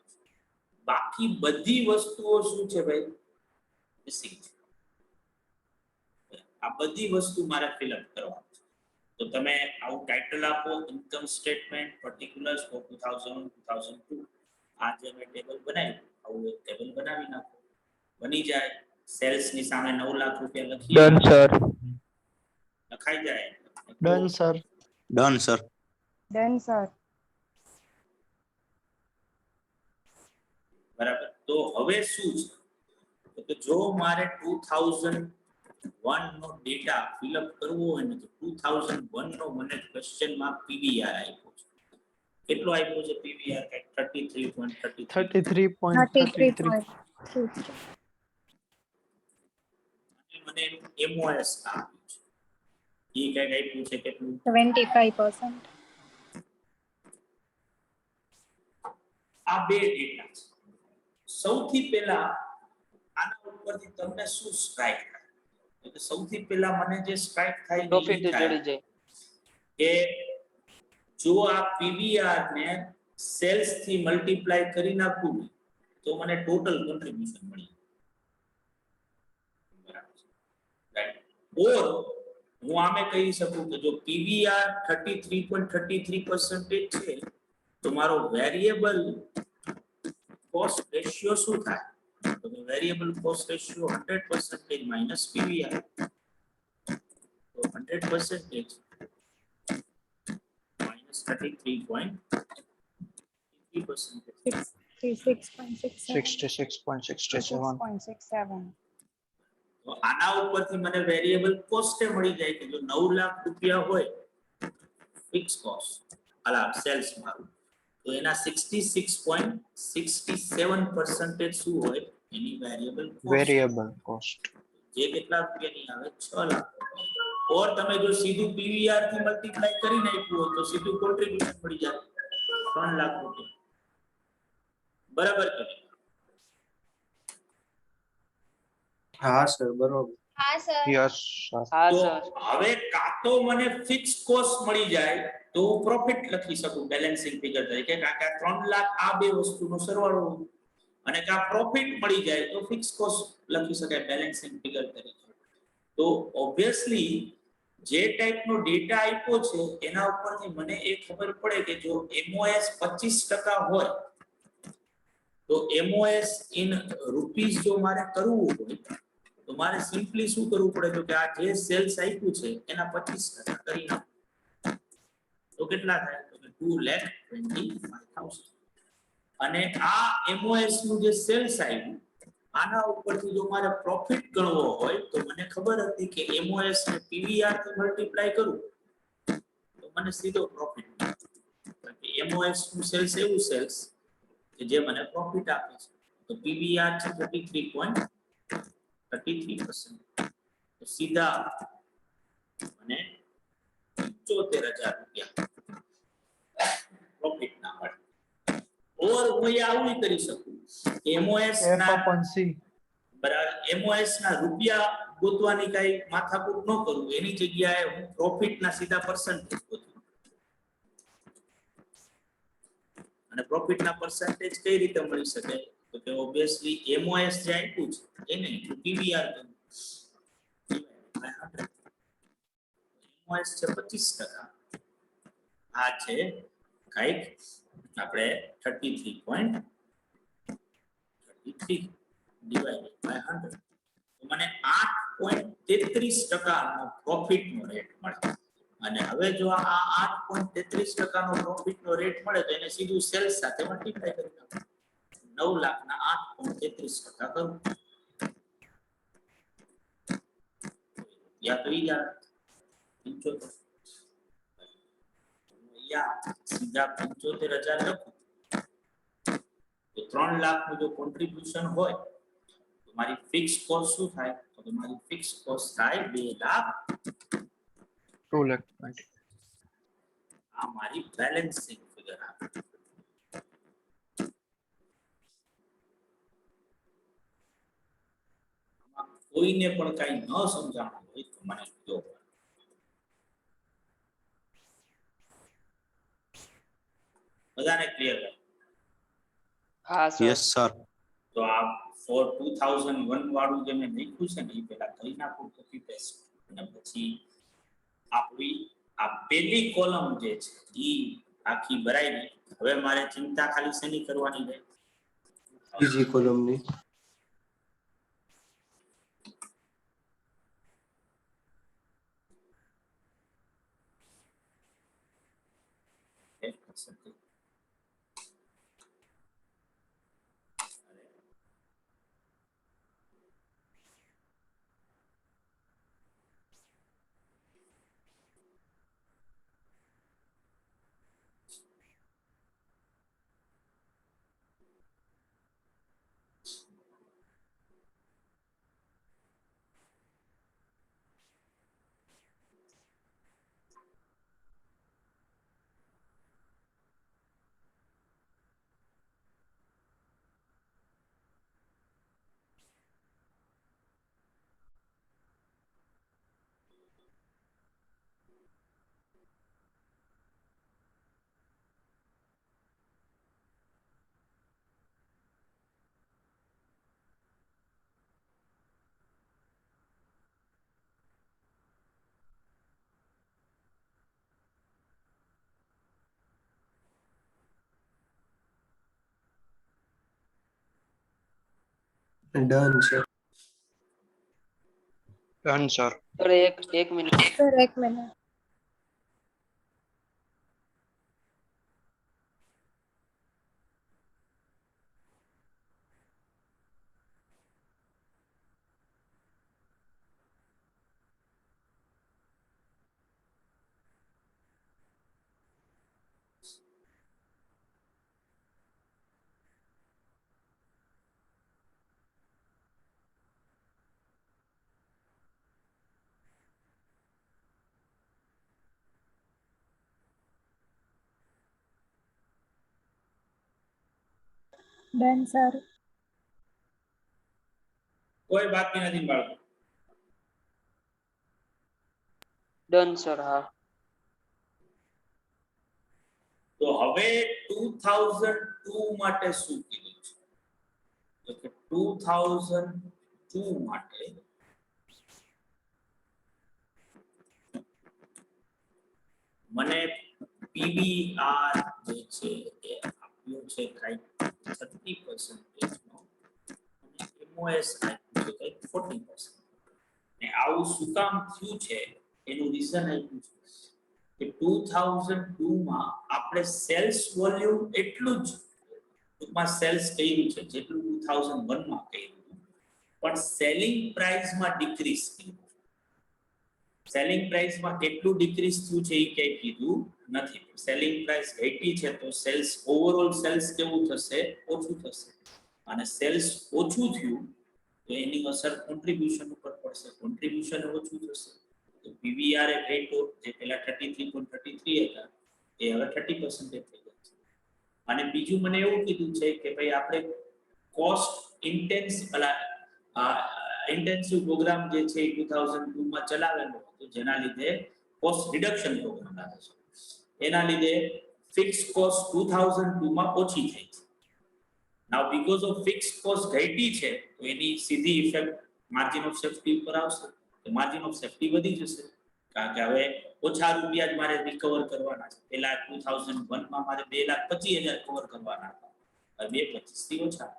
બાકી બધી વસ્તુઓ શું છે ભાઈ? મિસિંગ છે. આ બધી વસ્તુ મારે ફિલઅપ કરવાની છે. તો તમે આવું ટાઇટલ આપો, ઇન્કમ સ્ટેટમેન્ટ પર્ટિક્યુલર્સ ફોર 2000 2002. આ જે મેં ટેબલ બનાવ્યું આવું એક ટેબલ બનાવી નાખો, બની જાય. સેલ્સ ની સામે 9 લાખ રૂપિયા લખી ડન સર. લખાઈ જાય. Done sir. Done sir. Done sir. બરાબર. તો હવે શું છે તો જો મારે 2001 નો ડેટા ફિલઅપ કરવો હોય ને તો 2001 નો મને ક્વેશ્ચન માં પીવીઆર આપ્યો છે. કેટલો આપ્યો છે પીવીઆર? 33.33. 33.33. મને એમઓએસ આપ્યું છે. એ કઈક આપ્યું છે કેટલું? 25%. આ બે ડેટા છે. સૌથી પહેલા આના ઉપરથી તમને શું સ્ટ્રાઇક થાય? તો સૌથી પહેલા મને જે સ્ટ્રાઇક થાય પ્રોફિટ એ થાય જડી જાય. કે જો આ પીવીઆર ને સેલ્સ થી મલ્ટીપ્લાય કરી નાખું તો મને ટોટલ કોન્ટ્રીબ્યુશન મળી. બરાબર છે, રાઈટ. ઓર હું આમે કહી શકું કે જો પીવીઆર 33.33% છે તો મારો વેરિયેબલ કોસ્ટ રેશિયો શું થાય? તો variable cost ratio 100% minus PVR. તો 100% minus 33.3%. 66.67. તો આના ઉપરથી મને વેરિયેબલ કોસ્ટ મળી જાય કે જો 9 લાખ રૂપિયા હોય ફિક્સ કોસ્ટ અલા સેલ્સ મારું તો એના 66.67% શું હોય એની વેરિયેબલ કોસ્ટ. જે કેટલા રૂપિયાની આવે? 6 લાખ. ઓર તમે જો સીધું પીવીઆર થી મલ્ટીપ્લાય કરીને આપ્યું હોય તો સીધું કોન્ટ્રીબ્યુશન મળી જાય 3 લાખ રૂપિયા. બરાબર કે નહીં? હા સર બરોબર. હા સર. યસ હા તો સર. હવે કાં તો મને ફિક્સ કોસ્ટ મળી જાય તો હું પ્રોફિટ લખી શકું બેલેન્સિંગ ફિગર તરીકે, કારણ કે 3 લાખ આ બે વસ્તુનો સરવાળો, અને કાં પ્રોફિટ મળી જાય તો ફિક્સ કોસ્ટ લખી શકાય બેલેન્સિંગ ફિગર તરીકે. તો ઓબ્વિયસલી જે ટાઈપનો ડેટા આપ્યો છે એના ઉપરથી મને એ ખબર પડે કે જો એમઓએસ 25% હોય તો એમઓએસ ઇન રૂપીસ જો મારે કરવું હોય તો મારે સિમ્પલી શું કરવું પડે તો કે આ જે સેલ્સ આપ્યું છે એના 25% કરી નાખો તો કેટલા થાય? તો કે 2,25,000. અને આ એમઓએસ નું જે સેલ્સ આવ્યું આના ઉપરથી જો મારે પ્રોફિટ ગણવો હોય તો મને ખબર હતી કે એમઓએસ ને પીવીઆર થી મલ્ટીપ્લાય કરું તો મને સીધો પ્રોફિટ મળે. એમઓએસ નું સેલ્સ એવું સેલ્સ કે જે મને પ્રોફિટ આપે છે. તો પીવીઆર છે 33.33%. તો સીધા મને 75,000 રૂપિયા પ્રોફિટ ના મળે. ઓર હું આવું કરી શકું એમઓએસ ના બરાબર એમઓએસ ના રૂપિયા ગોતવાની કઈ માથાકૂટ ન કરું, એની જગ્યાએ હું પ્રોફિટ ના સીધા પર્સન્ટેજ ગોતું. અને પ્રોફિટ ના પર્સન્ટેજ કઈ રીતે મળી શકે? તો કે ઓબ્વિયસલી એમઓએસ જે આપ્યું છે એને પીવીઆર કરું. MOS છે 25%, આ છે કઈક આપણે 33.33 ડિવાઇડેડ બાય 100, તો મને 8.33% નો પ્રોફિટ નો રેટ મળે. અને હવે જો આ 8.33% નો પ્રોફિટ નો રેટ મળે તો એને સીધું સેલ્સ સાથે મલ્ટીપ્લાય કરી નાખો. 9 લાખ ના 8.33% કરું યા તો ઈ જ 75, યા સીધા 75,000 લખું તો 3 લાખ નું જો કોન્ટ્રીબ્યુશન હોય તો મારી ફિક્સ કોસ્ટ શું થાય? તો મારી ફિક્સ કોસ્ટ થાય 2 લાખ. 2,20,000. આ મારી બેલેન્સિંગ ફિગર આવે. કોઈને પણ કઈ ન સમજાણું હોય તો મને કહો. બધાને ક્લિયર? હા સર. Yes sir. તો આ ફોર 2001 વાળું જે મેં લખ્યું છે ને એ પેલા કરી નાખું કોપી પેસ્ટ, અને પછી આપણી આ પહેલી કોલમ જે છે ઈ આખી ભરાઈ. હવે મારે ચિંતા ખાલી શેની કરવાની છે? બીજી કોલમની. ડન છે. Done sir. સર એક minute. Sir 1 minute. Done sir. કોઈ બાકી નથી બાળકો? Done sir. હા. તો હવે 2002 માટે શું કીધું છે? તો કે 2002 માટે મને પીવીઆર જે છે એ આપ્યો છે કઈક 30% નો, અને MOS આપ્યું છે કઈક 40%. ને આવું શું કામ થયું છે એનું રીઝન આપ્યું છે કે 2002 માં આપણે સેલ્સ વોલ્યુમ એટલું જ ટૂંકમાં સેલ્સ કર્યું છે જેટલું 2001 માં કર્યું, પણ સેલિંગ પ્રાઇસમાં ડિક્રીઝ થયું. સેલિંગ પ્રાઇસમાં કેટલું ડિક્રીઝ થયું છે એ ક્યાંય કીધું નથી. સેલિંગ પ્રાઇસ ઘટી છે તો સેલ્સ ઓવરઓલ સેલ્સ કેવું થશે? ઓછું થશે. અને સેલ્સ ઓછું થયું તો એની અસર કોન્ટ્રીબ્યુશન ઉપર પડશે. કોન્ટ્રીબ્યુશન ઓછું થશે તો પીવીઆર એ ઘટ્યો, જે પહેલા 33.33 હતા એ હવે 30% થઈ ગયા છે. અને બીજું મને એવું કીધું છે કે ભાઈ આપણે કોસ્ટ ઇન્ટેન્સિવ પ્રોગ્રામ જે છે 2002 માં ચલાવેલો હતો, જેના લીધે કોસ્ટ રિડક્શન પ્રોગ્રામ આવે છે. એના લીધે ફિક્સ કોસ્ટ 2002 માં ઓછી થઈ છે. નાઉ બીકોઝ ઓફ ફિક્સ કોસ્ટ ઘટી છે તો એની સીધી ઇફેક્ટ માર્જિન ઓફ સેફ્ટી ઉપર આવશે. તો માર્જિન ઓફ સેફ્ટી વધી જશે. કારણ કે હવે ઓછા રૂપિયા જ મારે રિકવર કરવાના છે. પેલા 2001 માં મારે 2,25,000 કવર કરવાના હતા, હવે 2,25,000 થી ઓછા.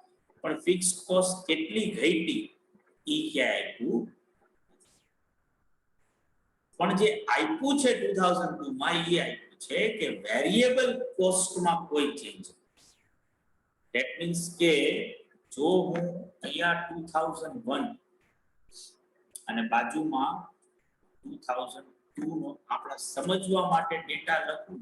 પણ ફિક્સ કોસ્ટ કેટલી ઘટી ઈ ક્યાં આપ્યું. પણ જે આપ્યું છે 2002 માં એ આપ્યું છે કે વેરિયેબલ કોસ્ટમાં કોઈ ચેન્જ. ધેટ મીન્સ કે જો હું અહીંયા 2001 અને બાજુમાં 2002 નો આપણે સમજવા માટે ડેટા લખું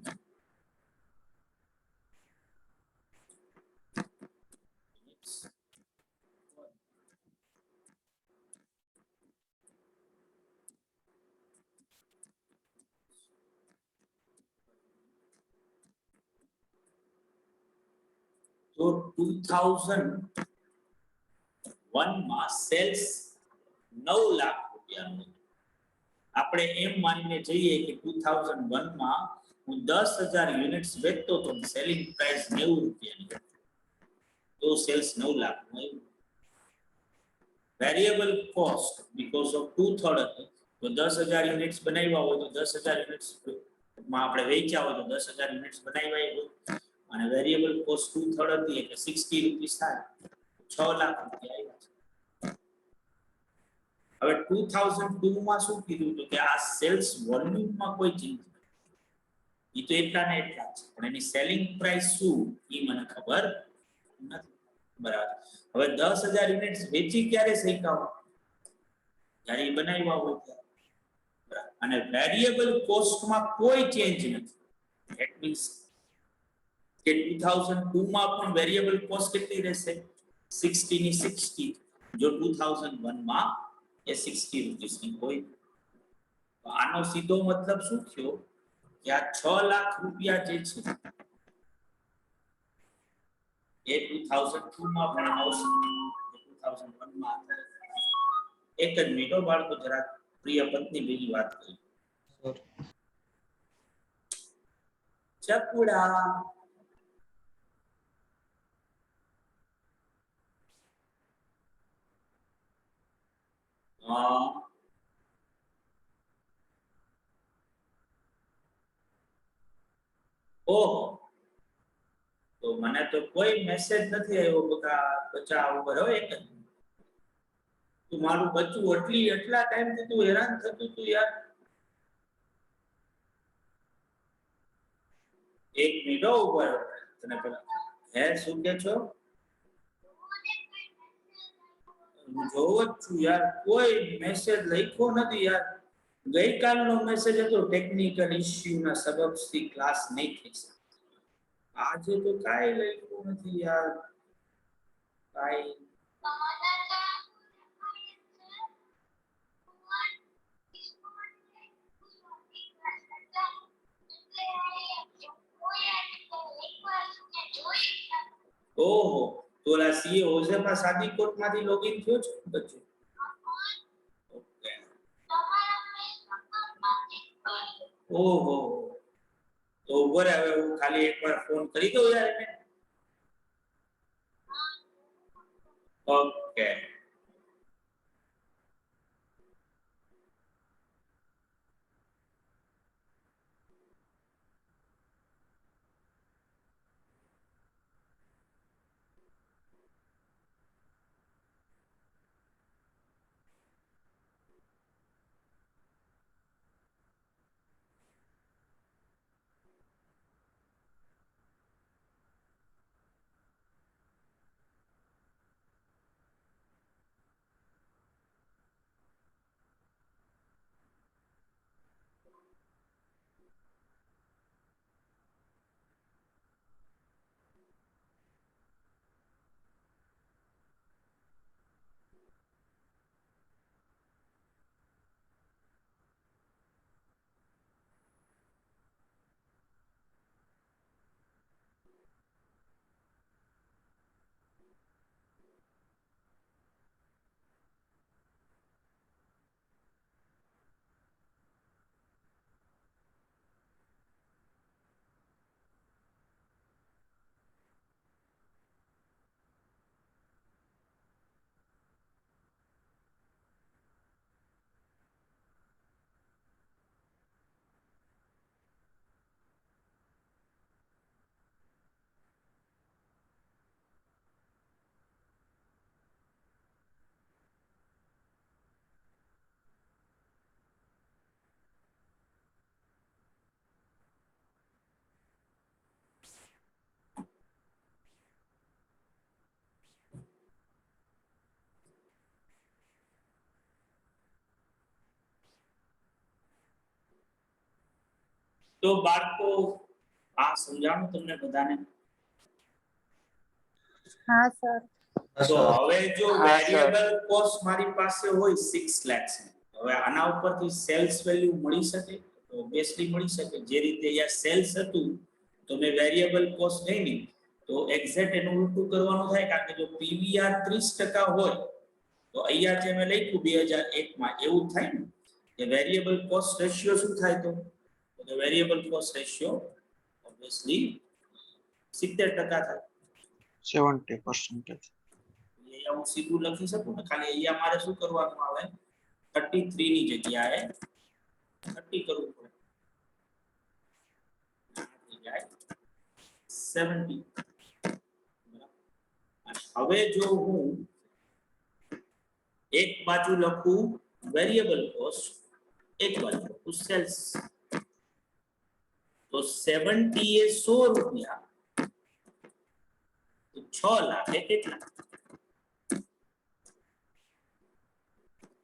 તો 2001 માં સેલ્સ 9 લાખ રૂપિયાનું. આપણે એમ માનીને જઈએ કે 2001 માં હું 10,000 યુનિટ્સ વેચતો તો સેલિંગ પ્રાઇસ 90 રૂપિયાની, તો સેલ્સ 9 લાખ નું આવ્યું. વેરિયેબલ કોસ્ટ બીકોઝ ઓફ 2/3 હતું, તો 10,000 યુનિટ્સ બનાવ્યા હોય તો 10,000 યુનિટ્સ માં આપણે વેચ્યા હોય તો 10,000 યુનિટ્સ બનાવ્યા હોય, અને વેરિયેબલ કોસ્ટ 2/3 હતી એટલે 60 રૂપિયા થાય, 6 લાખ રૂપિયા આવ્યા છે. હવે 2002 માં શું કીધું તો કે આ સેલ્સ વોલ્યુમમાં કોઈ ચેન્જ નથી, ઈ તો એટલા ને એટલા છે, પણ એની સેલિંગ પ્રાઇસ શું ઈ મને ખબર નથી. બરાબર. હવે 10,000 યુનિટ્સ વેચી ક્યારે શીખાવ, જ્યારે ઈ બનાવ્યા હોય ત્યારે. અને વેરિયેબલ કોસ્ટમાં કોઈ ચેન્જ નથી. ધેટ મીન્સ કે 2002 માં પણ વેરિયેબલ કોસ્ટ કેટલી રહેશે, 60 ની 60. જો 2001 માં એ 60 રૂપીસ ની હોય. તો આનો સીધો મતલબ શું થયો કે આ 6 લાખ રૂપિયા જે છે એ 2002 માં પણ આવશે, 2001 માં. એક જ મિનિટ બાળકો, જરા પ્રિય પત્ની ભેગી વાત કરી. ચકુડા ઓહો, તો મને તો કોઈ મેસેજ નથી આવ્યો બચ્ચા ઉપર. હવે એક જ તું મારું બચ્ચું એટલા ટાઈમ થી તું હેરાન થતું તું યાર. એક મિનિટ ઉપર તને પેલા હે શું કે છો, હું જોઉં જ છું યાર, કોઈ મેસેજ લખ્યો નથી યાર. ગઈકાલનો મેસેજ હતો ટેકનિકલ ઇશ્યુ ના સબબથી ક્લાસ નહીં થઈ શકે. આજે તો કાઈ લખ્યું નથી યાર, કાઈ. ઓહો, તો ઓલા સીએ ઓઝેમાં સાદી કોટ માંથી લોગિન થયો છે બચ્ચું. ઓકે. ઓહો, તો ઉભો રહે, હવે હું ખાલી એકવાર ફોન કરી દઉં યાર એને. ઓકે. તો બાળકો આ સમજાણું તમને બધાને? હા સર. તો હવે જો હા, વેરિયેબલ કોસ્ટ મારી પાસે હોય 6 lakhs, હવે આના ઉપરથી સેલ્સ વેલ્યુ મળી શકે? તો ઓબ્વિયસલી મળી શકે. જે રીતે અહીંયા સેલ્સ હતું તો મેં વેરિયેબલ કોસ્ટ લઈને તો એક્ઝેક્ટ એનું ઉલટું કરવાનું થાય, કારણ કે જો પીવીઆર 30% હોય તો અહીંયા જે મેં લખ્યું 2001 માં એવું થાય ને કે વેરિયેબલ કોસ્ટ રેશિયો શું થાય? તો વેરિયેબલ કોસ્ટ રેશિયો ઓબ્વિયસલી 70% થાય. 70%. અહીંયા હું સીધું લખી શકું ને, ખાલી અહીંયા મારે શું કરવાનું આવે? 33 ની જગ્યાએ 30 કરવું પડે. આ થઈ જાય 70. હવે જો હું એક બાજુ લખું વેરિયેબલ કોસ્ટ, એક બાજુ લખું સેલ્સ, તો 70 એ 100 રૂપિયા, તો 6 લાખ એ કેટલા?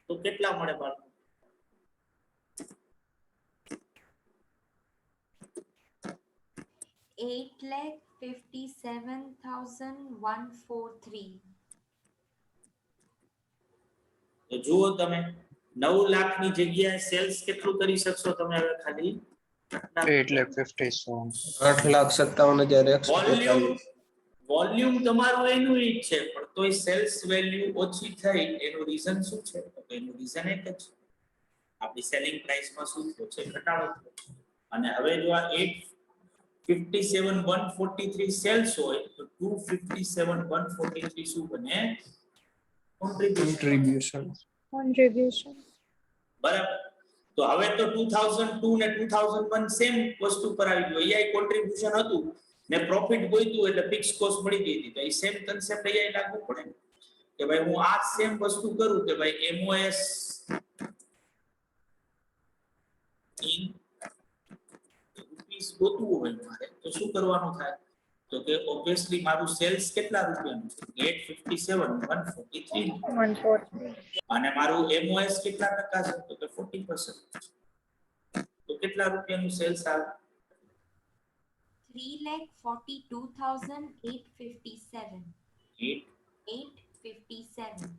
તો કેટલા મળે બાળકો? $8,57,143. તો જુઓ તમે 9 લાખ ની જગ્યાએ સેલ્સ કેટલું કરી શકશો તમે? હવે ખાલી 8,57,143. વોલ્યુમ તમારું એનું ઈ જ છે, પણ તોય સેલ્સ વેલ્યુ ઓછી થઈ. એનું રીઝન શું છે? તો એનું રીઝન એક જ છે, આપણી સેલિંગ પ્રાઇસમાં શું થયો છે? ઘટાડો થયો. અને હવે જો આ 857,143 સેલ્સ હોય તો 257,143 શું બને? કોન્ટ્રીબ્યુશન. કોન્ટ્રીબ્યુશન. બરાબર. તો હવે તો 2002 ને 2001 સેમ વસ્તુ પર આવી ગયો. અહીંયા કોન્ટ્રીબ્યુશન હતું ને પ્રોફિટ ગોઈતું એટલે ફિક્સ કોસ્ટ મળી ગઈ હતી. તો એ સેમ કન્સેપ્ટ અહીંયા લાગુ પડે ને કે ભાઈ હું આ સેમ વસ્તુ કરું કે ભાઈ એમઓએસ ઇન રૂપીસ ગોતવું હોય મારે તો શું કરવાનું થાય? તો કે ઓબ્વિયસલી મારું સેલ્સ કેટલા રૂપિયાનું છે? 857,143. 143. અને મારું એમઓએસ કેટલા ટકા છે? તો કે 40%. તો કેટલા રૂપિયાનું સેલ્સ આવે? 3,42,857. 857.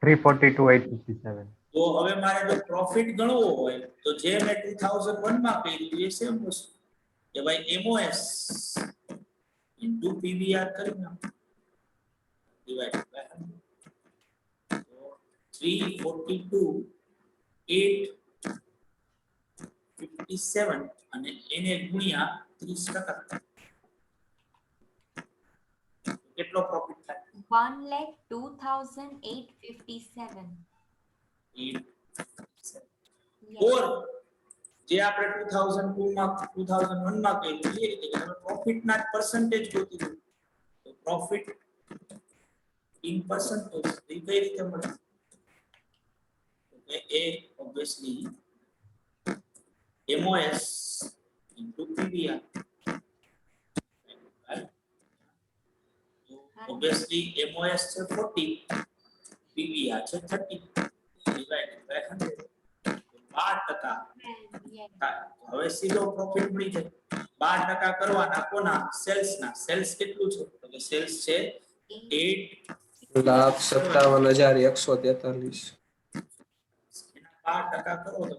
342,857. તો હવે મારે જો પ્રોફિટ ગણવો હોય તો જે મેં 2001 માં કર્યું એ સેમ વસ્તુ કે ભાઈ એમઓએસ ઇન્ટુ પીવીઆર કરી નાખો ડિવાઇડ બાય 100. તો 342,857 અને એને ગુણ્યા 30%. કેટલો પ્રોફિટ થાય? 1,02,857. ઓર જે આપણે 2002 માં 2001 માં કર્યું એ રીતે કે તમે પ્રોફિટ ના પર્સન્ટેજ ગોતી લો. તો પ્રોફિટ ઇન પર્સન્ટેજ એ કઈ રીતે મળે? તો એ obviously MOS into PVR. Obviously MOS છે 40, પીવીઆર છે 30 ડિવાઇડેડ બાય 100. 12%. હવે સીધો પ્રોફિટ મળી જાય. 12% કરવાના કોના? સેલ્સ ના. સેલ્સ કેટલું છે? તો કે સેલ્સ છે 8,57,143. એના 12% કરો તો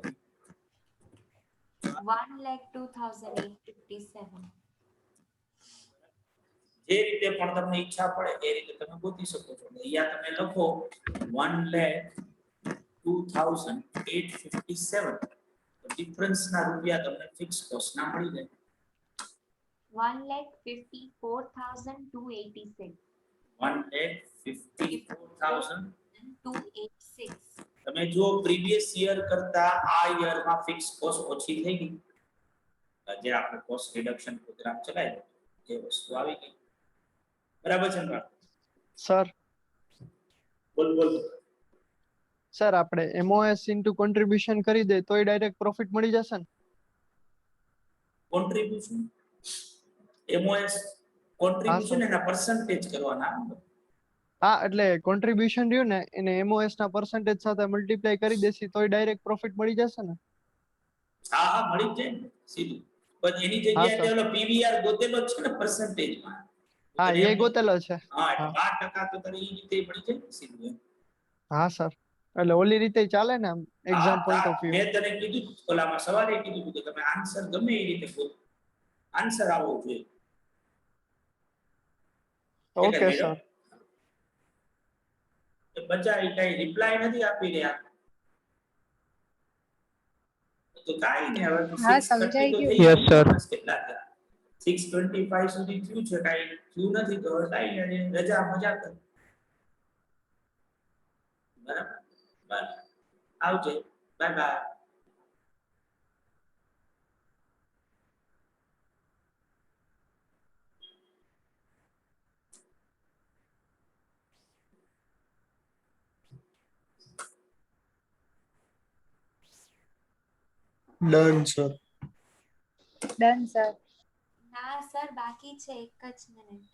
1,02,857. જે રીતે પણ તમને ઈચ્છા પડે એ રીતે તમે ગોતી શકો છો. અહીંયા તમે લખો 1,02,857. તો ડિફરન્સ ના રૂપિયા તમને ફિક્સ કોસ્ટ ના મળી જાય. 1,54,286. 1,54,000. 286. તમે જો પ્રીવિયસ યર કરતા આ યર માં ફિક્સ કોસ્ટ ઓછી થઈ ગઈ. જે આપણે કોસ્ટ રિડક્શન પ્રોગ્રામ ચલાવ્યો એ વસ્તુ આવી ગઈ. બરાબર છે ને? સર બોલ. સર આપણે એમઓએસ ઇન્ટુ કોન્ટ્રીબ્યુશન કરી દે તોય ડાયરેક્ટ પ્રોફિટ મળી જશે ને? કોન્ટ્રીબ્યુશન એમઓએસ કોન્ટ્રીબ્યુશન એના પર્સન્ટેજ કરવાના. હા, એટલે કોન્ટ્રીબ્યુશન રહ્યું ને એને એમઓએસ ના પર્સન્ટેજ સાથે મલ્ટીપ્લાય કરી દેસી તોય ડાયરેક્ટ પ્રોફિટ મળી જશે ને? હા હા મળી જ જાય ને સીધું, પણ એની જગ્યાએ તે ઓલો પીવીઆર ગોતેલો જ છે ને percentageમાં. હા તને એ એમ- ગોતેલો છે. હા એટલે 12% તો તને ઈ રીતે મળી જાય ને સીધું એમ. હા સર, એટલે ઓલી રીતે ચાલે ને એક્ઝામ પોઈન્ટ ઓફ વ્યૂ. મેં તને કીધું ઓલામાં સવારે કીધું કે તમે આન્સર ગમે એ રીતે ગોતો, આન્સર આવવો જોઈએ. Okay sir. બચ્ચા એ કઈ રિપ્લાય નથી આપી રહ્યા. તો કાઈ નહીં, હવે તો હા, 6:30 સમજાઈ તો ગયું. થઈ Yes, sir. ગયા. કેટલા થયા? 6:25 સુધી થયું છે, કાઈ થયું નથી તો હવે કાઈ નહીં, રજા મજા કર. બરાબર, બસ આવજે, bye bye. Done sir. Done sir. ના સર બાકી છે 1 જ મિનિટ.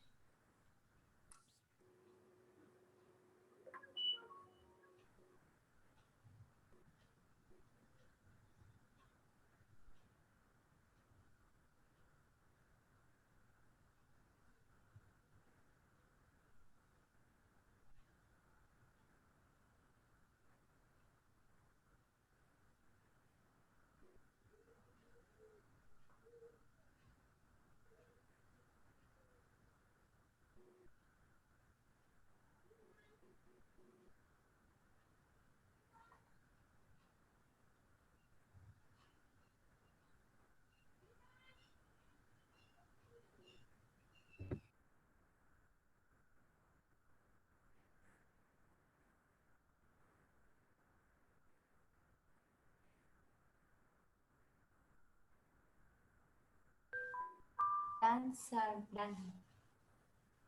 Done sir done.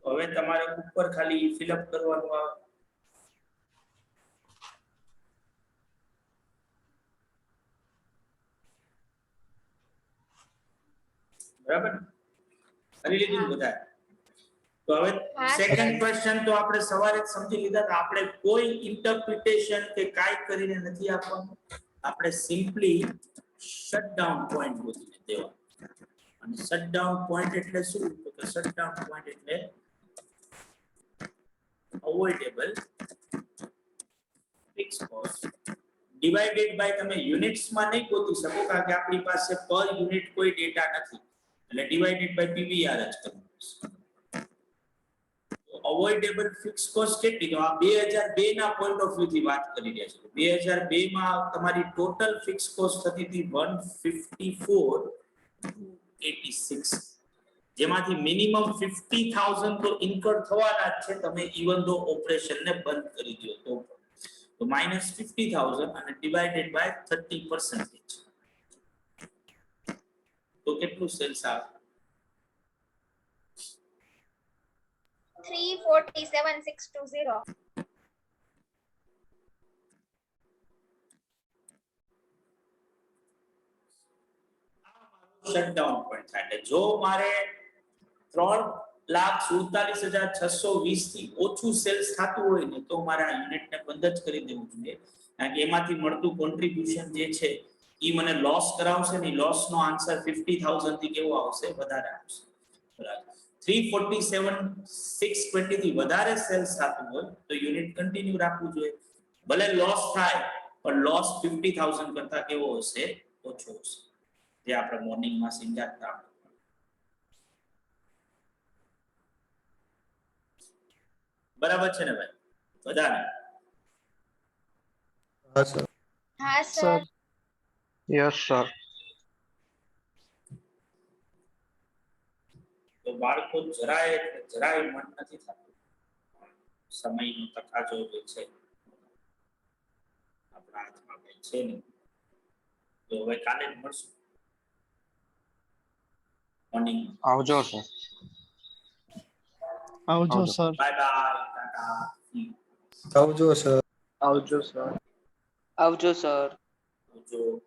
હવે તમારે ઉપર ખાલી ફિલઅપ કરવાનું આવે. બરાબર, કરી લીધું બધા? તો હવે હા, સેકન્ડ ક્વેશ્ચન તો આપણે સવારે જ સમજી લીધા કે આપણે કોઈ ઇન્ટરપ્રિટેશન કે કાઈ કરીને નથી આપવાનું, આપણે સિમ્પલી શટડાઉન પોઈન્ટ ગોતીને દેવાનું. અને શટડાઉન પોઈન્ટ એટલે શું? તો કે શટડાઉન પોઈન્ટ એટલે અવોઇડેબલ ફિક્સ કોસ્ટ ડિવાઇડેડ બાય, તમે યુનિટ્સ માં નહીં ગોતી શકો કારણ કે આપણી પાસે પર યુનિટ કોઈ ડેટા નથી, એટલે ડિવાઇડેડ બાય પીવીઆર જ કરવું પડશે. અવોઇડેબલ ફિક્સ કોસ્ટ કેટલી? તો આ 2002 ના પોઈન્ટ ઓફ વ્યૂ થી વાત કરી રહ્યા છે. 2002 માં તમારી ટોટલ ફિક્સ કોસ્ટ થતી હતી 154,86, જેમાંથી મિનિમમ 50,000 તો ઇન્કર થવાના જ છે, તમે ઇવન ધો ઓપરેશન ને બંધ કરી દો તો માઈનસ 50,000 અને ડિવાઇડેડ બાય 30%. તો કેટલું સેલ્સ આવે? 347,620. શટડાઉન પોઈન્ટ થાય એટલે જો મારે 3,47,620 થી ઓછું સેલ્સ થતું હોય ને તો મારે આ યુનિટને બંધ જ કરી દેવું જોઈએ, કારણ કે એમાંથી મળતું કોન્ટ્રીબ્યુશન જે છે એ મને લોસ કરાવશે ને. લોસ નો આન્સર 50,000 થી કેવો આવશે? વધારે આવશે. બરાબર, 347,620 થી વધારે સેલ્સ થતું હોય તો યુનિટ કન્ટિન્યુ રાખવું જોઈએ, ભલે લોસ થાય પણ લોસ 50,000 કરતા કેવો હશે? ઓછો હશે. જે આપણે મોર્નિંગમાં સમજાતા. બરાબર છે ને ભાઈ બધાને? હા સર. હા સર. Sir yes sir. તો બાળકો જરાય મન નથી થતું, સમયનો તકાજો જે છે આપણા હાથમાં કઈ છે નહીં. તો હવે કાલે જ મળશું મોર્નિંગ. આવજો સર. આવજો સર. Bye bye, Tata. આવજો સર. આવજો સર. આવજો સર. આવજો.